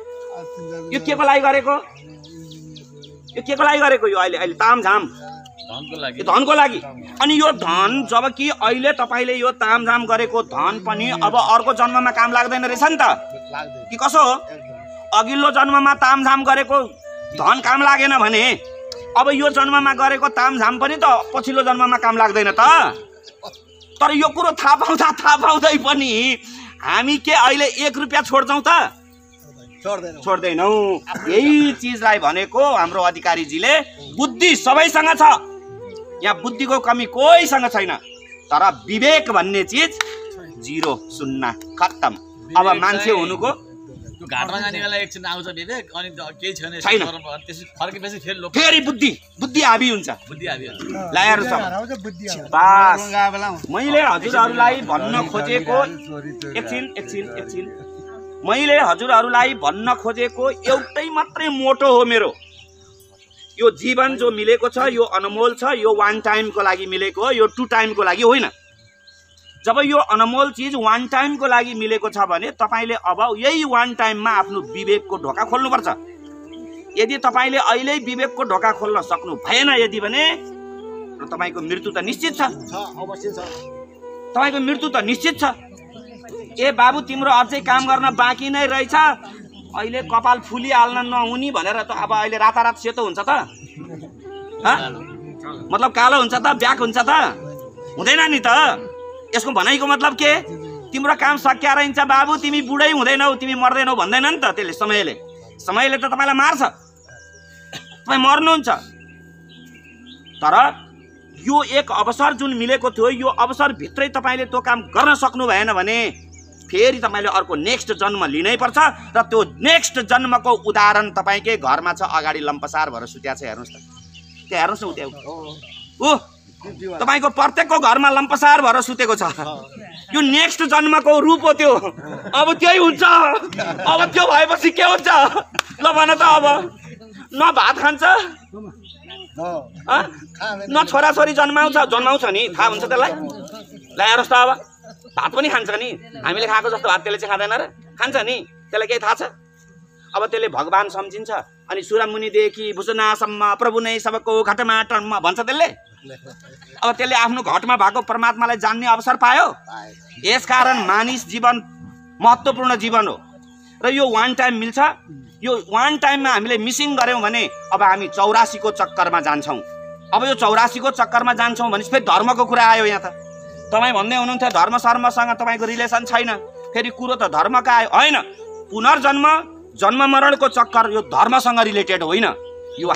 यो के को लागि गरेको? यो के को लागि गरेको? यो अहिले तामझाम धनको लागि। अनि यो धन, जबकि अहिले तपाईँले यो तामझाम गरेको धन पनि अब अर्को जन्ममा काम लाग्दैन रहेछ नि त? कि कसो हो? अघिल्लो जन्ममा तामझाम गरेको धन काम लागेन भने अब यो जन्ममा गरेको तामझाम पनि त पछिल्लो जन्ममा काम लाग्दैन त? तर यो कुरो थाहा पाउँदै पनि हामी के अहिले 1 रुपियाँ छोड्छौँ त? छोड्दैनौ। यही चिजलाई भनेको हाम्रो अधिकारीजीले बुद्धि सबैसँग छ, यहाँ बुद्धिको कमी कोहीसँग छैन, तर विवेक भन्ने चिज 0, 0, खत्तम। अब मान्छे हुनुको घाटमा जाने बेला एकछिन आउँछ विवेक, अनि केही छैन, फर्केपछि फेरि बुद्धि हाबी हुन्छ। लायर छ। मैले हजुरहरूलाई भन्न खोजेको एकछिन मैले हजुरहरूलाई भन्न खोजेको एउटै मात्रै मोटो हो मेरो। यो जीवन जो मिलेको छ यो अनमोल छ। यो 1 टाइमको लागि मिलेको हो, यो 2 टाइमको लागि होइन। जब यो अनमोल चिज 1 टाइमको लागि मिलेको छ भने तपाईँले अब यही 1 टाइममा आफ्नो विवेकको ढोका खोल्नुपर्छ। यदि तपाईँले अहिले विवेकको ढोका खोल्न सक्नु भएन यदि भने तपाईँको मृत्यु त निश्चित छ। तपाईँको मृत्यु त निश्चित छ। ए बाबु तिम्रो अझै काम गर्न बाँकी नै रहेछ, अहिले कपाल फुलिहाल्न नहुने भनेर त अब अहिले रातारात सेतो हुन्छ त? मतलब कालो हुन्छ त? ब्याक हुन्छ त? हुँदैन नि त। यसको भनाइको मतलब के? तिम्रो काम सकिया रहन्छ बाबु, तिमी बुढै हुँदैनौ, तिमी मर्दैनौ भन्दैन नि त त्यसले। समयले त तपाईँलाई मार्छ, तपाईँ मर्नुहुन्छ। तर यो एक अवसर जुन मिलेको थियो, यो अवसरभित्रै तपाईँले त्यो काम गर्न सक्नु भएन भने फेरि तपाईँले अर्को नेक्स्ट जन्म लिनै पर्छ। र त्यो नेक्स्ट जन्मको उदाहरण तपाईँकै घरमा छ, अगाडि लम्पसार भएर सुत्या छ। हेर्नुहोस् त, त्यहाँ हेर्नुहोस् न, त्यहाँ तपाईँको प्रत्येकको घरमा लम्पसार भएर सुतेको छ। यो नेक्स्ट जन्मको रूप हो त्यो। अब त्यही हुन्छ। अब त्यो भएपछि के हुन्छ ल भन त? अब न भात खान्छ, न छोराछोरी जन्माउँछ नि, थाहा हुन्छ त्यसलाई? ल हेर्नुहोस् त, अब भात पनि खान्छ नि, हामीले खाएको जस्तो भात त्यसले चाहिँ खाँदैन र? खान्छ नि, त्यसलाई केही थाहा छ? अब त्यसले भगवान सम्झिन्छ। अनि सुरमुनिदेखि भुसनासम्म प्रभु नै सबको घटमा टनमा भन्छ त्यसले। अब त्यसले आफ्नो घटमा भएको परमात्मालाई जान्ने अवसर पायो। यसकारण मानिस जीवन महत्त्वपूर्ण जीवन हो र यो 1 टाइम मिल्छ। यो 1 टाइममा हामीले मिसिङ गऱ्यौँ भने अब हामी 84 को चक्करमा जान्छौँ। अब यो 84 को चक्करमा जान्छौँ भने फेरि धर्मको कुरा आयो यहाँ त। तपाईँ भन्दै हुनुहुन्थ्यो धर्म सर्मसँग तपाईँको रिलेसन छैन, फेरि कुरो त धर्मको आयो। होइन, पुनर्जन्म जन्म मरणको चक्कर यो धर्मसँग रिलेटेड होइन, यो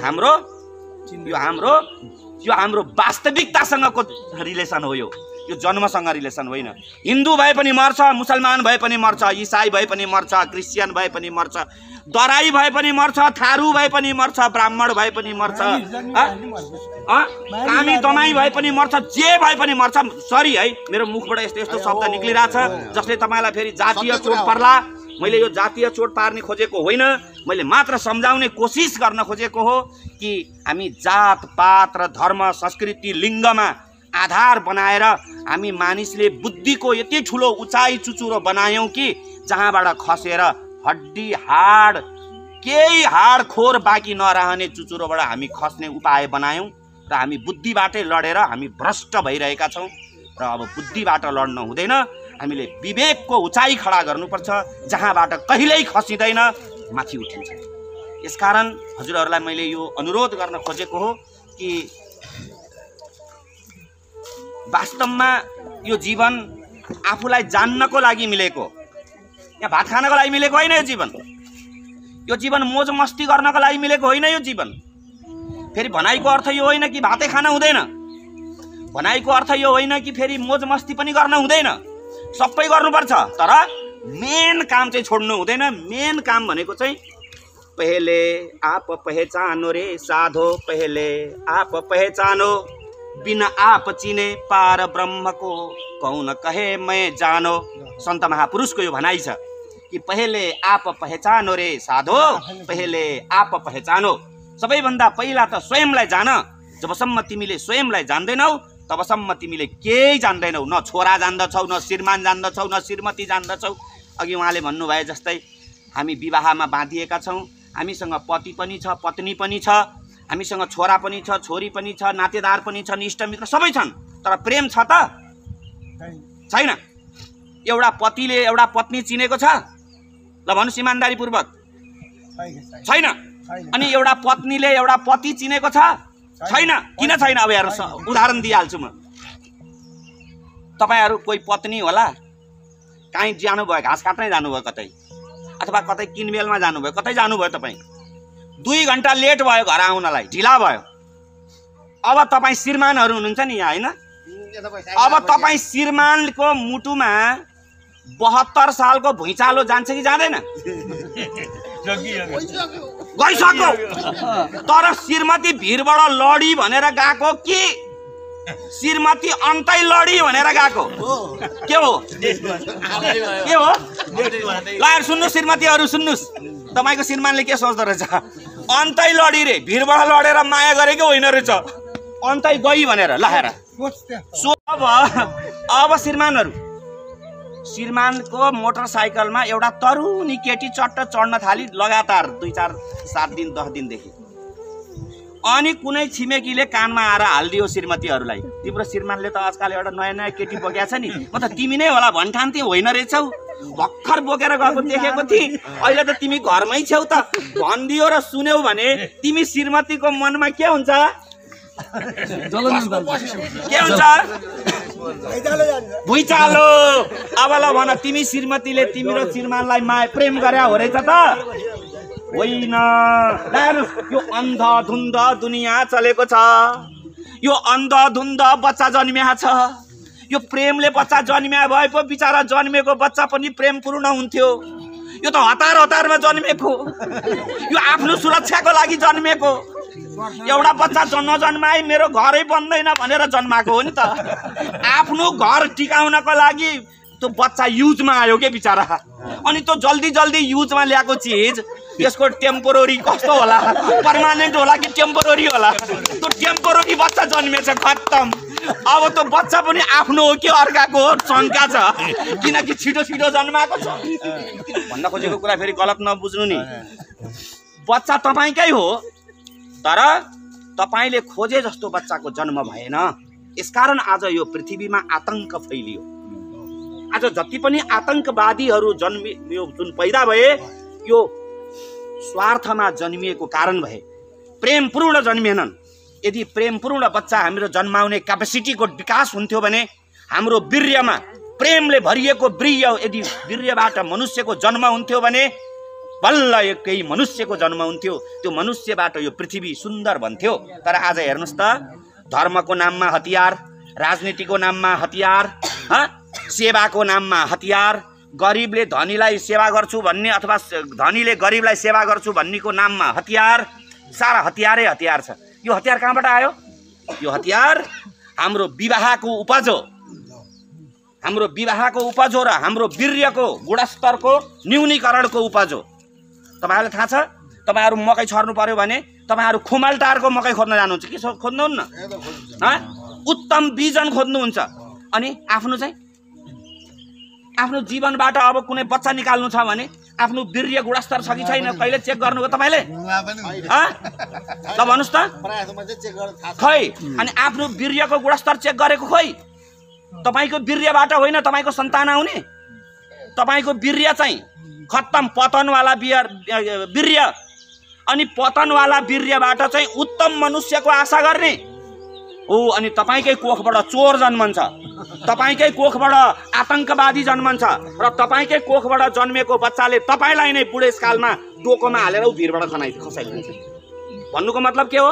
हाम्रो वास्तविकतासँगको रिलेसन हो। यो जन्मसँग रिलेसन होइन। हिन्दू भए पनि मर्छ, मुसलमान भए पनि मर्छ, इसाई भए पनि मर्छ, क्रिस्चियन भए पनि मर्छ, दराई भए पनि मर्छ, थारू भए पनि मर्छ, ब्राह्मण भए पनि मर्छ, कामी दमाई भए पनि मर्छ, जे भए पनि मर्छ। सरी है, मेरो मुखबाट यस्तो यस्तो शब्द निक्लिरहेछ जसले तपाईँलाई फेरि जातीय चोट पर्ला। मैले यो जातीय चोट पार्ने खोजेको होइन, मैले मात्र सम्झाउने कोसिस गर्न खोजेको हो कि हामी जात पात र धर्म संस्कृति लिङ्गमा आधार बनाएर हामी मानिसले बुद्धिको यति ठुलो उचाइ चुचुरो बनायौँ कि जहाँबाट खसेर हड्डी हाड केही हाड खोर बाँकी नरहने चुचुरोबाट हामी खस्ने उपाय बनायौँ र हामी बुद्धिबाटै लडेर हामी भ्रष्ट भइरहेका छौँ। र अब बुद्धिबाट लड्न हुँदैन, हामीले विवेकको उचाइ खडा गर्नुपर्छ जहाँबाट कहिल्यै खसिँदैन, माथि उठिन्छ। यसकारण हजुरहरूलाई मैले यो अनुरोध गर्न खोजेको हो कि वास्तवमा यो जीवन आफूलाई जान्नको लागि मिलेको, यहाँ भात खानको लागि मिलेको होइन। यो जीवन मोज मस्ती गर्नको लागि मिलेको होइन। यो जीवन फेरि भनाइको अर्थ यो होइन कि भातै खान हुँदैन, भनाइको अर्थ यो होइन कि फेरि मोज मस्ती पनि गर्न हुँदैन, सबै गर्नुपर्छ। तर मेन काम चाहिँ छोड्नु हुँदैन। मेन काम भनेको चाहिँ पहले आप पहचानो रे साधो, पहले आप पहचानो, बिना आप चिने पार ब्रह्म को कौन कहे मैं जानो। सन्त महापुरुषको यो भनाइ छ कि पहले आप पहचानो रे साधो, पहले आप पहचानो। सबैभन्दा पहिला त स्वयंलाई जान। जबसम्म तिमीले स्वयंलाई जान्दैनौ तबसम्म तिमीले केही जान्दैनौ। न छोरा जान्दछौ, न श्रीमान जान्दछौ, न श्रीमती जान्दछौ। अघि उहाँले भन्नुभए जस्तै हामी विवाहमा बाँधिएका छौँ, हामीसँग पति पनि छ, पत्नी पनि छ, हामीसँग छोरा पनि छ, छोरी पनि छ, नातेदार पनि छन्, इष्टमित्र सबै छन्। तर प्रेम छ त छैन। एउटा पतिले एउटा पत्नी चिनेको छ? ल भन्नुहोस् इमान्दारीपूर्वक, छैन। अनि एउटा पत्नीले एउटा पति चिनेको छ? छैन। किन छैन? अब हेर्नुहोस्, उदाहरण दिइहाल्छु म। तपाईँहरू कोही पत्नी होला, काहीँ जानुभयो, घाँस काट्नै जानुभयो कतै, अथवा कतै किनमेलमा जानुभयो, कतै जानुभयो, तपाईँ 2 घन्टा लेट भयो घर आउनलाई, ढिला भयो। अब तपाईँ श्रीमानहरू हुनुहुन्छ नि यहाँ, होइन? अब तपाईँ श्रीमानको मुटुमा 72 सालको भुइँचालो जान्छ कि जाँदैन? गइसक्यो। तर श्रीमती भिरबाट लडी भनेर गएको कि श्रीमती अन्तै लडी भनेर गएको? के हो? के हो? ल यार सुन्नुहोस्, श्रीमतीहरू सुन्नुहोस्, तपाईँको श्रीमानले के सोच्दो रहेछ? अन्तै लडी रे, भिरबाट लडेर माया गरेको होइन रहेछ, अन्तै गई भनेर। ल हेर, अब श्रीमानहरू, श्रीमानको मोटरसाइकलमा एउटा तरुनी केटी चट्ट चढ्न थाली लगातार 2-4-7 दिन 10 दिनदेखि। अनि कुनै छिमेकीले कानमा आएर हालिदियो श्रीमतीहरूलाई, तिम्रो श्रीमानले त आजकल एउटा नयाँ नयाँ केटी बोकेको छ नि, म त तिमी नै होला भन्ठान्थे, होइन रहेछौ, भर्खर बोकेर गएको देखेको थिएँ, अहिले त तिमी घरमै छेउ त भनिदियो र सुन्यौ भने तिमी श्रीमतीको मनमा के हुन्छ? के हुन्छ? भुइँचालो। अब ल भन, तिमी श्रीमतीले तिम्रो श्रीमानलाई माया प्रेम गरे हो रहेछ त? होइन। यो अन्धधुन्ध दुनियाँ चलेको छ, यो अन्धधुन्ध बच्चा जन्मिया छ। यो प्रेमले बच्चा जन्मिया भए पो बिचारा जन्मेको बच्चा पनि प्रेमपूर्ण हुन्थ्यो। यो त हतार हतारमा जन्मेको, यो आफ्नो सुरक्षाको लागि जन्मेको। एउटा बच्चा नजन्माए मेरो घरै बन्दैन भनेर जन्माएको हो नि त। आफ्नो घर टिकाउनको लागि त्यो बच्चा युजमा आयो के बिचारा। अनि त्यो जल्दी जल्दी युजमा ल्याएको चिज यसको टेम्पोररी कस्तो होला, पर्मानेन्ट होला कि टेम्पोररी होला? त्यो टेम्पोररी बच्चा जन्मेछ, खत्तम। अब त्यो बच्चा पनि आफ्नो हो कि अर्काको हो शङ्का छ, किनकि छिटो छिटो जन्माएको छ। भन्न खोजेको कुरा फेरि गलत नबुझ्नु नि, बच्चा तपाईँकै हो, तर तपाईँले खोजे जस्तो बच्चाको जन्म भएन। यसकारण आज यो पृथ्वीमा आतंक फैलियो। आज जति पनि आतंकवादीहरू जन्मियो, जुन पैदा भए, यो स्वार्थमा जन्मिएको कारण भए, प्रेमपूर्ण जन्मेनन्। यदि प्रेमपूर्ण बच्चा हाम्रो जन्माउने क्यापेसिटीको विकास हुन्थ्यो भने हाम्रो वीर्यमा प्रेमले भरिएको यदि वीर्यबाट मनुष्यको जन्म हुन्थ्यो भने बल्ल केही मनुष्यको जन्म हुन्थ्यो। त्यो मनुष्यबाट यो पृथ्वी सुन्दर भन्थ्यो। तर आज हेर्नुहोस् त, धर्मको नाममा हतियार, राजनीतिको नाममा हतियार, सेवाको नाममा हतियार, गरिबले धनीलाई सेवा गर्छु भन्ने अथवा धनीले गरिबलाई सेवा गर्छु भन्नेको नाममा हतियार, सारा हतियारै हतियार छ। यो हतियार कहाँबाट आयो? यो हतियार हाम्रो विवाहको उपज हो, हाम्रो विवाहको उपज हो र हाम्रो वीर्यको गुणस्तरको न्यूनीकरणको उपज हो। तपाईँहरूलाई थाहा छ, तपाईँहरू मकै छर्नु पर्यो भने तपाईँहरू खुमलटारको मकै खोज्न जानुहुन्छ कि खोज्नुहुन्न? उत्तम बिजन खोज्नुहुन्छ। अनि आफ्नो जीवनबाट अब कुनै बच्चा निकाल्नु छ भने आफ्नो वीर्य गुणस्तर छ कि छैन कहिले चेक गर्नुभयो तपाईँले? ल भन्नुहोस् त, खै। अनि आफ्नो वीर्यको गुणस्तर चेक गरेको खोइ? तपाईँको वीर्यबाट होइन तपाईँको सन्तान आउने। तपाईँको वीर्य चाहिँ खत्तम, पतनवाला वीर्य। अनि पतनवाला वीर्यबाट चाहिँ उत्तम मनुष्यको आशा गर्ने हो। अनि तपाईँकै कोखबाट चोर जन्मन्छ, तपाईँकै कोखबाट आतंकवादी जन्मन्छ र तपाईँकै कोखबाट जन्मेको बच्चाले तपाईँलाई नै बुढेसकालमा डोकोमा हालेर भिरबाट खसाइदिन्छ। भन्नुको मतलब के हो?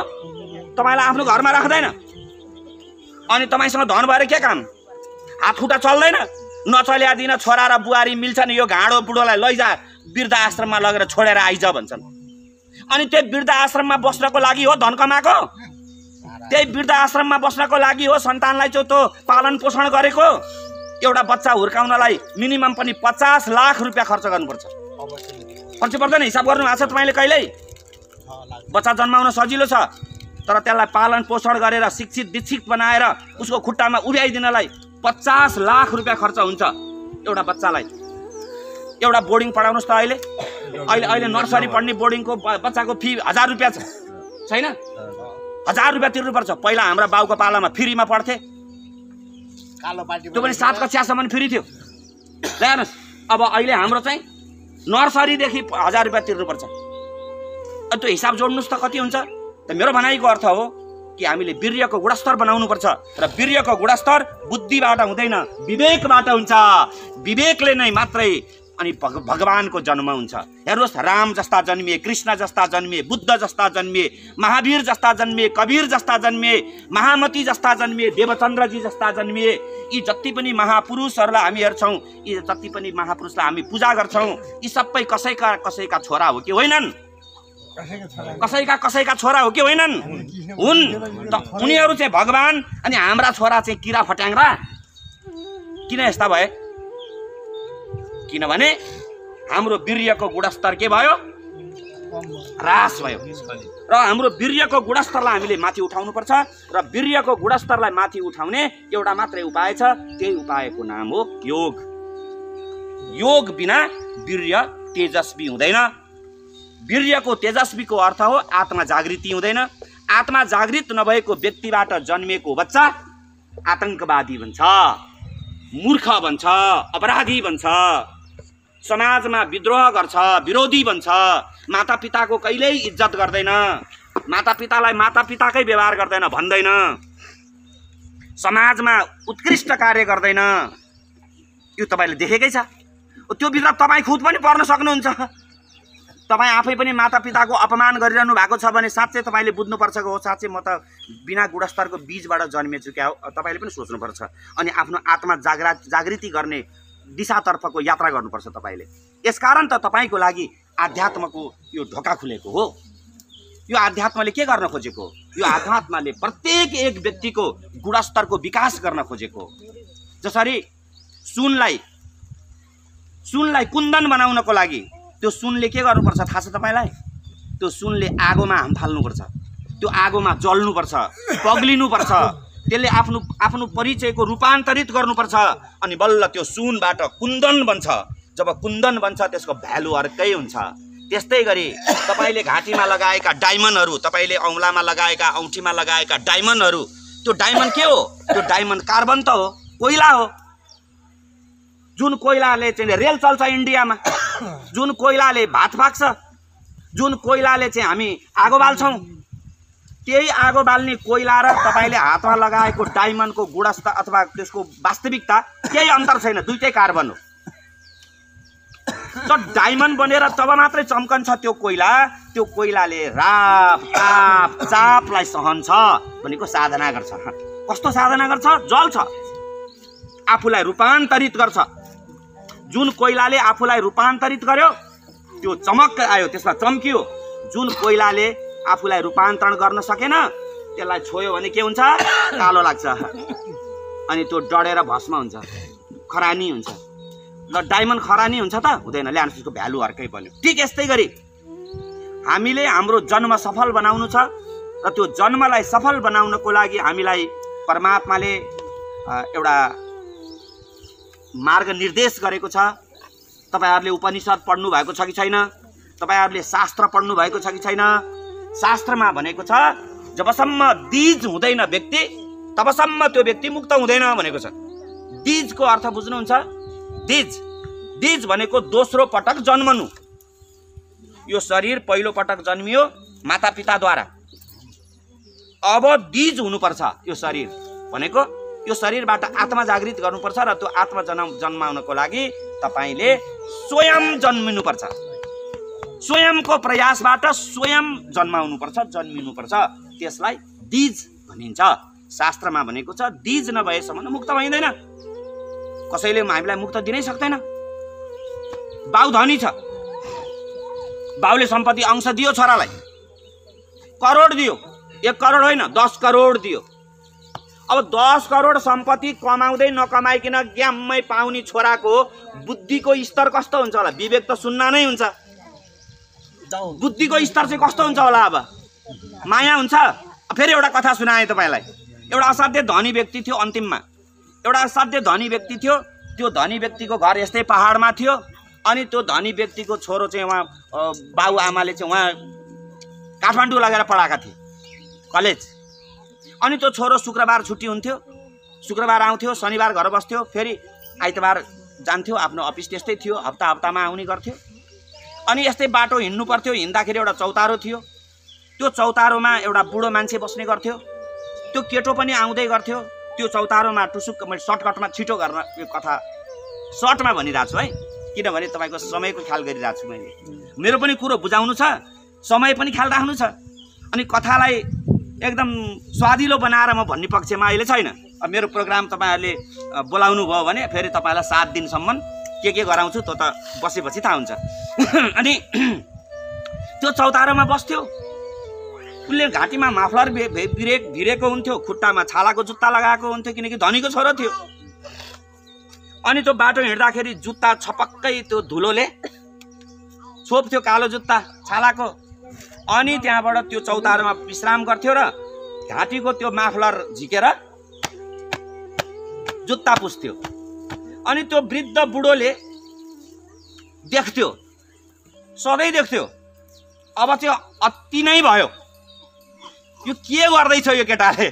तपाईँलाई आफ्नो घरमा राख्दैन। अनि तपाईँसँग धन भएर के काम? हात खुट्टा चल्दैन, नचल्यादिन छोरा र बुहारी मिल्छन्, यो घाँडो बुढोलाई लैजा वृद्ध आश्रममा लगेर छोडेर आइज भन्छन्। अनि त्यो वृद्ध आश्रममा बस्नको लागि हो धन कमाएको? त्यही वृद्ध आश्रममा बस्नको लागि हो सन्तानलाई चाहिँ त्यो पालन पोषण गरेको? एउटा बच्चा हुर्काउनलाई मिनिमम पनि 50 लाख रुपियाँ खर्च गर्नुपर्छ। खर्च पर्दैन? हिसाब गर्नु भएको छ तपाईँले कहिल्यै? बच्चा जन्माउन सजिलो छ, तर त्यसलाई पालन पोषण गरेर शिक्षित दीक्षित बनाएर उसको खुट्टामा उभ्याइदिनलाई 50 लाख रुपियाँ खर्च हुन्छ एउटा बच्चालाई। एउटा बोर्डिङ पढाउनुहोस् त, अहिले नर्सरी पढ्ने बोर्डिङको बच्चाको फी 1000 रुपियाँ छैन? 1000 रुपियाँ तिर्नुपर्छ। पहिला हाम्रा बाउको पालामा फ्रीमा पढ्थे, त्यो पनि 7 कक्षासम्म फ्री थियो। ल हेर्नुहोस्, अब अहिले हाम्रो चाहिँ नर्सरीदेखि 1000 रुपियाँ तिर्नुपर्छ। त्यो हिसाब जोड्नुहोस् त कति हुन्छ? त मेरो भनाइको अर्थ हो कि हामीले वीर्यको गुणस्तर बनाउनुपर्छ र वीर्यको गुणस्तर बुद्धिबाट हुँदैन, विवेकबाट हुन्छ। विवेकले नै मात्रै अनि भगवानको जन्म हुन्छ। हेर्नुहोस्, राम जस्ता जन्मिए, कृष्ण जस्ता जन्मिए, बुद्ध जस्ता जन्मिए, महावीर जस्ता जन्मिए, कबीर जस्ता जन्मिए, महामती जस्ता जन्मिए, देवचन्द्रजी जस्ता जन्मिए। यी जति पनि महापुरुषहरूलाई हामी हेर्छौँ, यी जति पनि महापुरुषलाई हामी पूजा गर्छौँ, यी सबै कसैका छोरा हो कि होइनन्? कसैका छोरा हो कि होइनन्? हुन्। त उनीहरू चाहिँ भगवान अनि हाम्रा छोरा चाहिँ किरा फट्याङ्ग्रा। किन यस्ता भए? किनभने हाम्रो वीर्यको गुणस्तर के भयो? ह्रास भयो। र हाम्रो वीर्यको गुणस्तरलाई हामीले माथि उठाउनुपर्छ र वीर्यको गुणस्तरलाई माथि उठाउने एउटा मात्रै उपाय छ, त्यही उपायको नाम हो योग। योग बिना वीर्य तेजस्वी हुँदैन। वीर्यको तेजस्वीको अर्थ हो आत्मा जागृति हुँदैन। आत्मा जागृत नभएको व्यक्तिबाट जन्मेको बच्चा आतंकवादी बन्छ, मूर्ख बन्छ, अपराधी बन्छ, समाजमा विद्रोह गर्छ, विरोधी बन्छ, मातापिताको कहिल्यै इज्जत गर्दैन, मातापितालाई मातापिताकै व्यवहार गर्दैन भन्दैन, समाजमा उत्कृष्ट कार्य गर्दैन। यो तपाईँले देखेकै छ। त्यो भित्र तपाईँ खुद पनि पर्न सक्नुहुन्छ। तपाईँ आफै पनि मातापिताको अपमान गरिरहनु भएको छ भने साँच्चै तपाईँले बुझ्नुपर्छ कि हो साँच्चै म त बिना गुणस्तरको बीजबाट जन्मेछु क्या हो। तपाईँले पनि सोच्नुपर्छ अनि आफ्नो आत्मा जागृति गर्ने दिशातर्फको यात्रा गर्नुपर्छ तपाईँले। यसकारण त तपाईँको लागि आध्यात्मको यो ढोका खुलेको हो। यो आध्यात्मले के गर्न खोजेको? यो आध्यात्मले प्रत्येक एक व्यक्तिको गुणस्तरको विकास गर्न खोजेको। जसरी सुनलाई कुन्दन बनाउनको लागि त्यो सुनले के गर्नुपर्छ थाहा छ तपाईँलाई? त्यो सुनले आगोमा हाम फाल्नुपर्छ, त्यो आगोमा जल्नुपर्छ, पग्लिनुपर्छ, त्यसले आफ्नो परिचयको रूपान्तरित गर्नुपर्छ अनि बल्ल त्यो सुनबाट कुन्दन बन्छ। जब कुन्दन बन्छ त्यसको भ्यालु अर्कै हुन्छ। त्यस्तै गरी तपाईँले घाँटीमा लगाएका डायमन्डहरू, तपाईँले औँलामा लगाएका औँठीमा लगाएका डायमन्डहरू, त्यो डायमन्ड के हो? त्यो डायमन्ड कार्बन त हो, कोइला हो। जुन कोइलाले चाहिँ रेल चल्छ इन्डियामा, जुन कोइलाले भात पाक्छ, जुन कोइलाले चाहिँ हामी आगो बाल्छौँ, त्यही आगो बाल्ने कोइला र तपाईँले हातमा लगाएको डायमन्डको गुणस्तर अथवा त्यसको वास्तविकता केही अन्तर छैन, दुईटै कार्बन हो। त डायमन्ड बनेर तब मात्रै चम्कन्छ त्यो कोइला, त्यो कोइलाले राप ताप चापलाई सहन्छ भनेको साधना गर्छ। कस्तो साधना गर्छ? जल्छ, आफूलाई रूपान्तरित गर्छ। जुन कोइलाले आफूलाई रूपान्तरित गर्यो त्यो चमक आयो, त्यसमा चम्कियो। जुन कोइलाले आफूलाई रूपान्तरण गर्न सकेन त्यसलाई छोयो भने के हुन्छ? कालो लाग्छ अनि त्यो डढेर भस्म हुन्छ, खरानी हुन्छ। ल डायमन्ड खरानी हुन्छ त? हुँदैन, ल्यान्स त्यसको भ्यालु अर्कै बन्यो। ठिक यस्तै गरी हामीले हाम्रो जन्म सफल बनाउनु छ र त्यो जन्मलाई सफल बनाउनको लागि हामीलाई परमात्माले एउटा मार्ग निर्देश गरेको छ। तपाईहरुले उपनिषद पढ्नु भएको छ कि छैन? तपाईहरुले शास्त्र पढ्नु भएको छ कि छैन? शास्त्रमा भनेको छ जबसम्म बीज हुँदैन व्यक्ति तबसम्म त्यो व्यक्ति मुक्त हुँदैन भनेको छ। बीजको अर्थ बुझ्नुहुन्छ? बीज भनेको दोस्रो पटक जन्मनु। यो शरीर पहिलो पटक जन्मियो मातापिताद्वारा, अब बीज हुनुपर्छ। यो शरीर भनेको यो शरीरबाट आत्मा जागृत गर्नुपर्छ र त्यो आत्मा जन्माउनको लागि तपाईले स्वयं जन्मिनुपर्छ। स्वयंको प्रयासबाट स्वयं जन्मिनुपर्छ। त्यसलाई बीज भनिन्छ। शास्त्रमा भनेको छ बीज नभएसम्म मुक्त भइँदैन। कसैले हामीलाई मुक्त दिनै सक्दैन। बाउ धनी छ, बाउले सम्पत्ति अंश दियो छोरालाई, करोड दियो, 1 करोड होइन 10 करोड दियो। अब 10 करोड सम्पत्ति कमाउँदै नकमाइकिन ग्याम्मै पाउने छोराको बुद्धिको स्तर कस्तो हुन्छ होला? विवेक त सुन्न नै हुन्छ। बुद्धिको स्तर चाहिँ कस्तो हुन्छ होला? अब माया हुन्छ। फेरि एउटा कथा सुनाएँ तपाईलाई। एउटा असाध्य धनी व्यक्ति थियो। अन्तिममा एउटा असाध्य धनी व्यक्ति थियो। त्यो धनी व्यक्तिको घर यस्तै पहाडमा थियो। अनि त्यो धनी व्यक्तिको छोरो चाहिँ उहाँ बाउ आमाले चाहिँ उहाँ काठमाडौँ लगेर पढाएका थिए कलेज। अनि त्यो छोरो शुक्रबार छुट्टी हुन्थ्यो, शुक्रबार आउँथ्यो, शनिबार घर बस्थ्यो, फेरि आइतबार जान्थ्यो। आफ्नो अफिस त्यस्तै थियो, हप्तामा आउने गर्थ्यो। अनि यस्तै बाटो हिँड्नु पर्थ्यो। हिँड्दाखेरि एउटा चौतारो थियो। त्यो चौतारोमा एउटा बुढो मान्छे बस्ने गर्थ्यो। त्यो केटो पनि आउँदै गर्थ्यो। त्यो चौतारोमा टुसुक्क, मैले सर्टकटमा छिटो गर्न यो कथा सर्टमा भनिरहेको छु है, किनभने तपाईँको समयको ख्याल गरिरहेको छु मैले। मेरो पनि कुरो बुझाउनु छ, समय पनि ख्याल राख्नु छ। अनि कथालाई एकदम स्वादिलो बनाएर म भन्ने पक्षमा अहिले छैन। अब मेरो प्रोग्राम तपाईँहरूले बोलाउनु भयो भने फेरि तपाईँलाई 7 दिनसम्म के गराउँछु त्यो त बसेपछि थाहा हुन्छ। अनि त्यो चौतारोमा बस्थ्यो। उसले घाँटीमा माफलर भिरेको हुन्थ्यो, खुट्टामा छालाको जुत्ता लगाएको हुन्थ्यो, किनकि धनीको छोरो थियो। अनि त्यो बाटो हिँड्दाखेरि जुत्ता छपक्कै त्यो धुलोले छोप्थ्यो, कालो जुत्ता छालाको। अनि त्यहाँबाट त्यो चौतारोमा विश्राम गर्थ्यो र घाँटीको त्यो माफलर झिकेर जुत्ता पुस्थ्यो। अनि त्यो वृद्ध बुढोले देख्थ्यो, सधैँ देख्थ्यो। अब चाहिँ अति नै भयो, यो के गर्दैछ यो केटाले,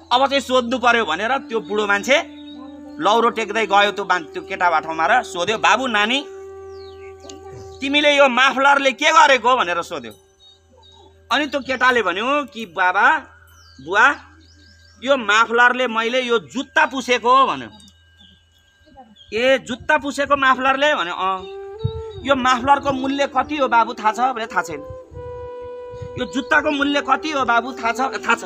अब चाहिँ सोध्नु पर्यो भनेर त्यो बुढो मान्छे लौरो टेक्दै गयो त्यो केटा बाटोमा र सोध्यो, बाबु नानी तिमीले यो माफलरले के गरेको भनेर सोध्यो। अनि त्यो केटाले भन्यो कि बाबा बुवा यो माफलरले मैले यो जुत्ता पुसेको भन्यो। ए जुत्ता पुसेको माफलरले भन्यो। यो माफलरको मूल्य कति हो बाबु थाहा छ भने थाहा छैन। यो जुत्ताको मूल्य कति हो बाबु थाहा छ? थाहा छ।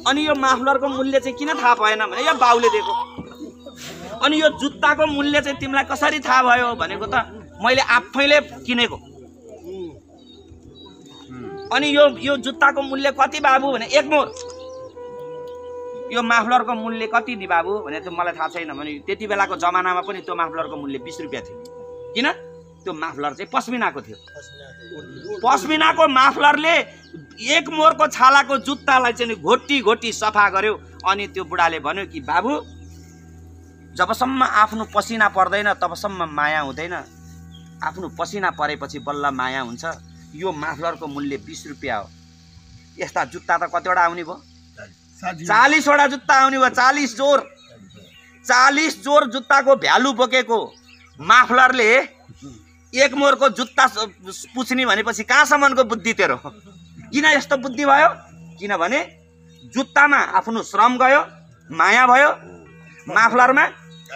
अनि यो माफलरको मूल्य चाहिँ किन थाहा भएन भने यो बाउले दिएको। अनि यो जुत्ताको मूल्य चाहिँ तिमीलाई कसरी थाहा भयो भनेको त मैले आफैले किनेको। अनि यो जुत्ताको मूल्य कति बाबु भने 1 मोहर। यो माफलरको मूल्य कति नि बाबु भने त मलाई थाहा छैन भने त्यति बेलाको जमानामा पनि त्यो माफलरको मूल्य 20 रुपियाँ थियो। किन? त्यो माफलर चाहिँ पस्मिनाको थियो। पस्मिनाको माफलरले 1 मोहरको छालाको जुत्तालाई चाहिँ घोटी सफा गर्यो। अनि त्यो बुढाले भन्यो कि बाबु जबसम्म आफ्नो पसिना पर्दैन तबसम्म माया हुँदैन, आफ्नो पसिना परेपछि बल्ल माया हुन्छ। यो माफलरको मूल्य 20 रुपियाँ हो। यस्ता जुत्ता त कतिवटा आउने भयो? 40 वटा जुत्ता आउने भयो। 40 जोर जुत्ताको भ्यालु बोकेको माफलरले 1 मोहरको जुत्ता पुछ्ने भनेपछि कहाँसम्मको बुद्धि तेरो? किन यस्तो बुद्धि भयो? किनभने जुत्तामा आफ्नो श्रम गयो, माया भयो, माफलरमा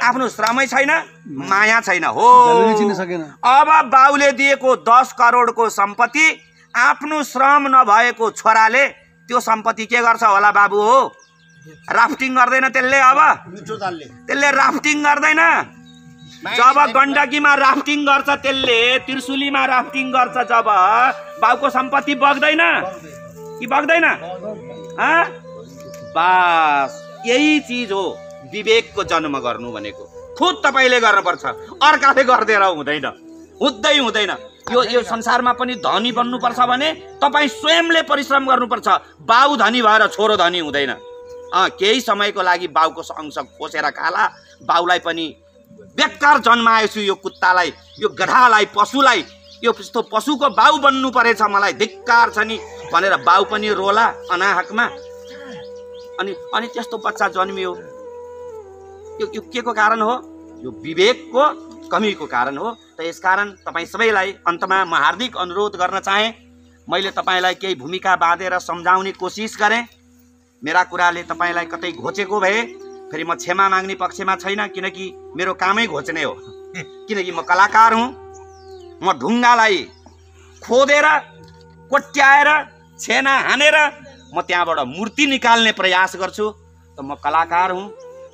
आफ्नो श्रमै छैन, माया छैन। हो अब बाउले दिएको 10 करोडको सम्पत्ति आफ्नो श्रम नभएको छोराले त्यो सम्पत्ति के गर्छ होला बाबु? हो राफ्टिङ गर्दैन त्यसले? अब त्यसले राफ्टिङ गर्दैन। जब गण्डकीमा राफ्टिङ गर्छ त्यसले, त्रिशुलीमा राफ्टिङ गर्छ, जब बाउको सम्पत्ति बग्दैन कि बग्दैन? बस यही चीज हो विवेकको जन्म गर्नु भनेको। खुद तपाईले गर्नुपर्छ, अर्काले गर्देर हुँदैन, हुँदैन। यो संसारमा पनि धनी बन्नुपर्छ भने तपाई स्वयंले परिश्रम गर्नुपर्छ। बाउ धनी भएर छोरो धनी हुँदैन। केही समयको लागि बाउको अंश खोसेर खाला, बाउलाई पनि बेकार जन्माएछु, यो कुत्तालाई, यो गधालाई, पशुलाई, यो यस्तो पशुको बाउ बन्नु परेछ, मलाई धिक्कार छ नि भनेर बाउ पनि रोला अनाहकमा। अनि त्यस्तो बच्चा जन्मियो। यो के को कारण हो? यो विवेकको कमीको कारण हो। त यसकारण तपाईँ सबैलाई अन्तमा म हार्दिक अनुरोध गर्न चाहे। मैले तपाईलाई केही भूमिका बाँधेर सम्झाउने कोसिस गरेँ। मेरा कुराले तपाईलाई कतै घोचेको भए फेरि म क्षमा माग्ने पक्षमा छैन, किनकि मेरो कामै घोच्ने हो। किनकि म कलाकार हुँ। म ढुङ्गालाई खोदेर, कोट्याएर, छेना हानेर म त्यहाँबाट मूर्ति निकाल्ने प्रयास गर्छु। त म कलाकार हुँ।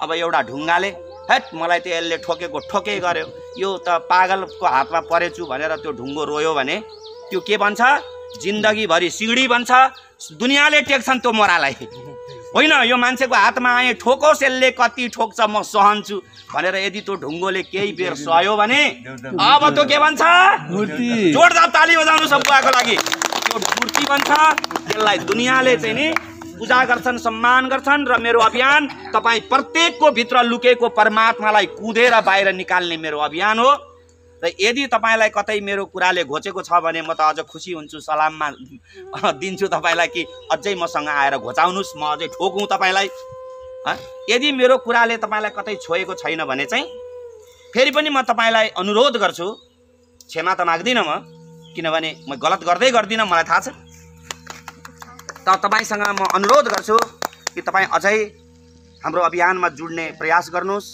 अब एउटा ढुङ्गाले हेट मलाई त यसले ठोकेको ठोकै गर्यो, यो त पागलको हातमा परेछु भनेर त्यो ढुङ्गो रोयो भने त्यो के भन्छ? जिन्दगीभरि सिँढी भन्छ। दुनियाँले टेक्छन् त्यो मोरालाई। होइन, यो मान्छेको हातमा आए ठोकोस्, यसले कति ठोक्छ म सहन्छु भनेर यदि त्यो ढुङ्गोले केही बेर सह्यो भने अब त्यो के भन्छ? मूर्ति। जोरदार ताली बजाउनु सबैको लागि। त्यो मूर्ति भन्छ। त्यसलाई दुनियाँले चाहिँ नि पूजा गर्छन्, सम्मान गर्छन्। र मेरो अभियान तपाईँ प्रत्येकको भित्र लुकेको परमात्मालाई कुदेर बाहिर निकाल्ने मेरो अभियान हो। र यदि तपाईलाई कतै मेरो कुराले घोचेको छ भने म त अझ खुसी हुन्छु, सलाममा दिन्छु तपाईलाई कि अझै मसँग आएर घोचाउनुस्, म अझै ठोकौँ तपाईलाई। यदि मेरो कुराले तपाईलाई कतै छोएको छैन भने चाहिँ फेरि पनि म तपाईलाई अनुरोध गर्छु। क्षमा त माग्दिनँ म, किनभने म गलत गर्दिनँ, मलाई थाहा छ। त तपाईसँग म अनुरोध गर्छु कि तपाईँ अझै हाम्रो अभियानमा जुड्ने प्रयास गर्नुहोस्।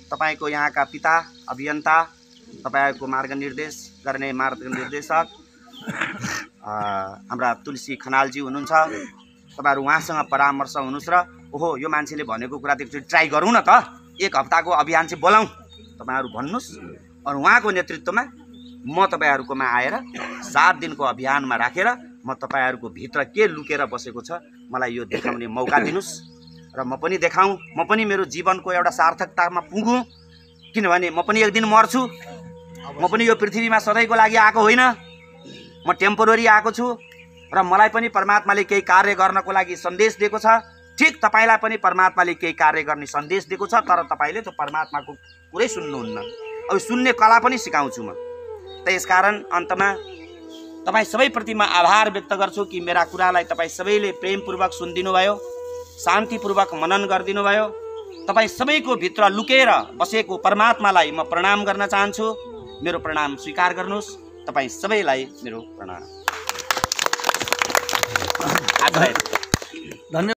तपाईँको यहाँका पिता अभियन्ता, तपाईहरुको मार्गनिर्देश गर्ने मार्गनिर्देशक हाम्रा तुलसी खनालजी हुनुहुन्छ। तपाईहरु उहाँसँग परामर्श हुनुस् र ओहो यो मान्छेले भनेको कुरा एकचोटि ट्राई गरौँ न त, एक हप्ताको अभियान चाहिँ बोलाउँ तपाईहरु भन्नुस्। अनि उहाँको नेतृत्वमा म तपाईहरुकोमा आएर 7 दिनको अभियानमा राखेर म तपाईहरुको भित्र के लुकेर बसेको छ मलाई यो देखाउने मौका दिनुस् र म पनि देखाउँ, म पनि मेरो जीवनको एउटा सार्थकतामा पुगौँ। किनभने म पनि एक दिन मर्छु। म पनि यो पृथ्वीमा सधैँको लागि आएको होइन, म टेम्पोररी आएको छु र मलाई पनि परमात्माले केही कार्य गर्नको लागि सन्देश दिएको छ। ठीक तपाईलाई पनि परमात्माले केही कार्य गर्ने सन्देश दिएको छ, तर तपाईले त्यो परमात्माको कुरै सुन्नुहुन्न। अब सुन्ने कला पनि सिकाउँछु म। त यसकारण अन्तमा तपाई सबैप्रति म आभार व्यक्त गर्छु कि मेरा कुरालाई तपाई सबैले प्रेमपूर्वक सुनिदिनु भयो, शान्तिपूर्वक मनन गरिदिनु भयो। तपाई सबैको भित्र लुकेर बसेको परमात्मालाई म प्रणाम गर्न चाहन्छु। मेरो प्रणाम स्वीकार गर्नुहोस्। तपाई सबैलाई मेरो प्रणाम।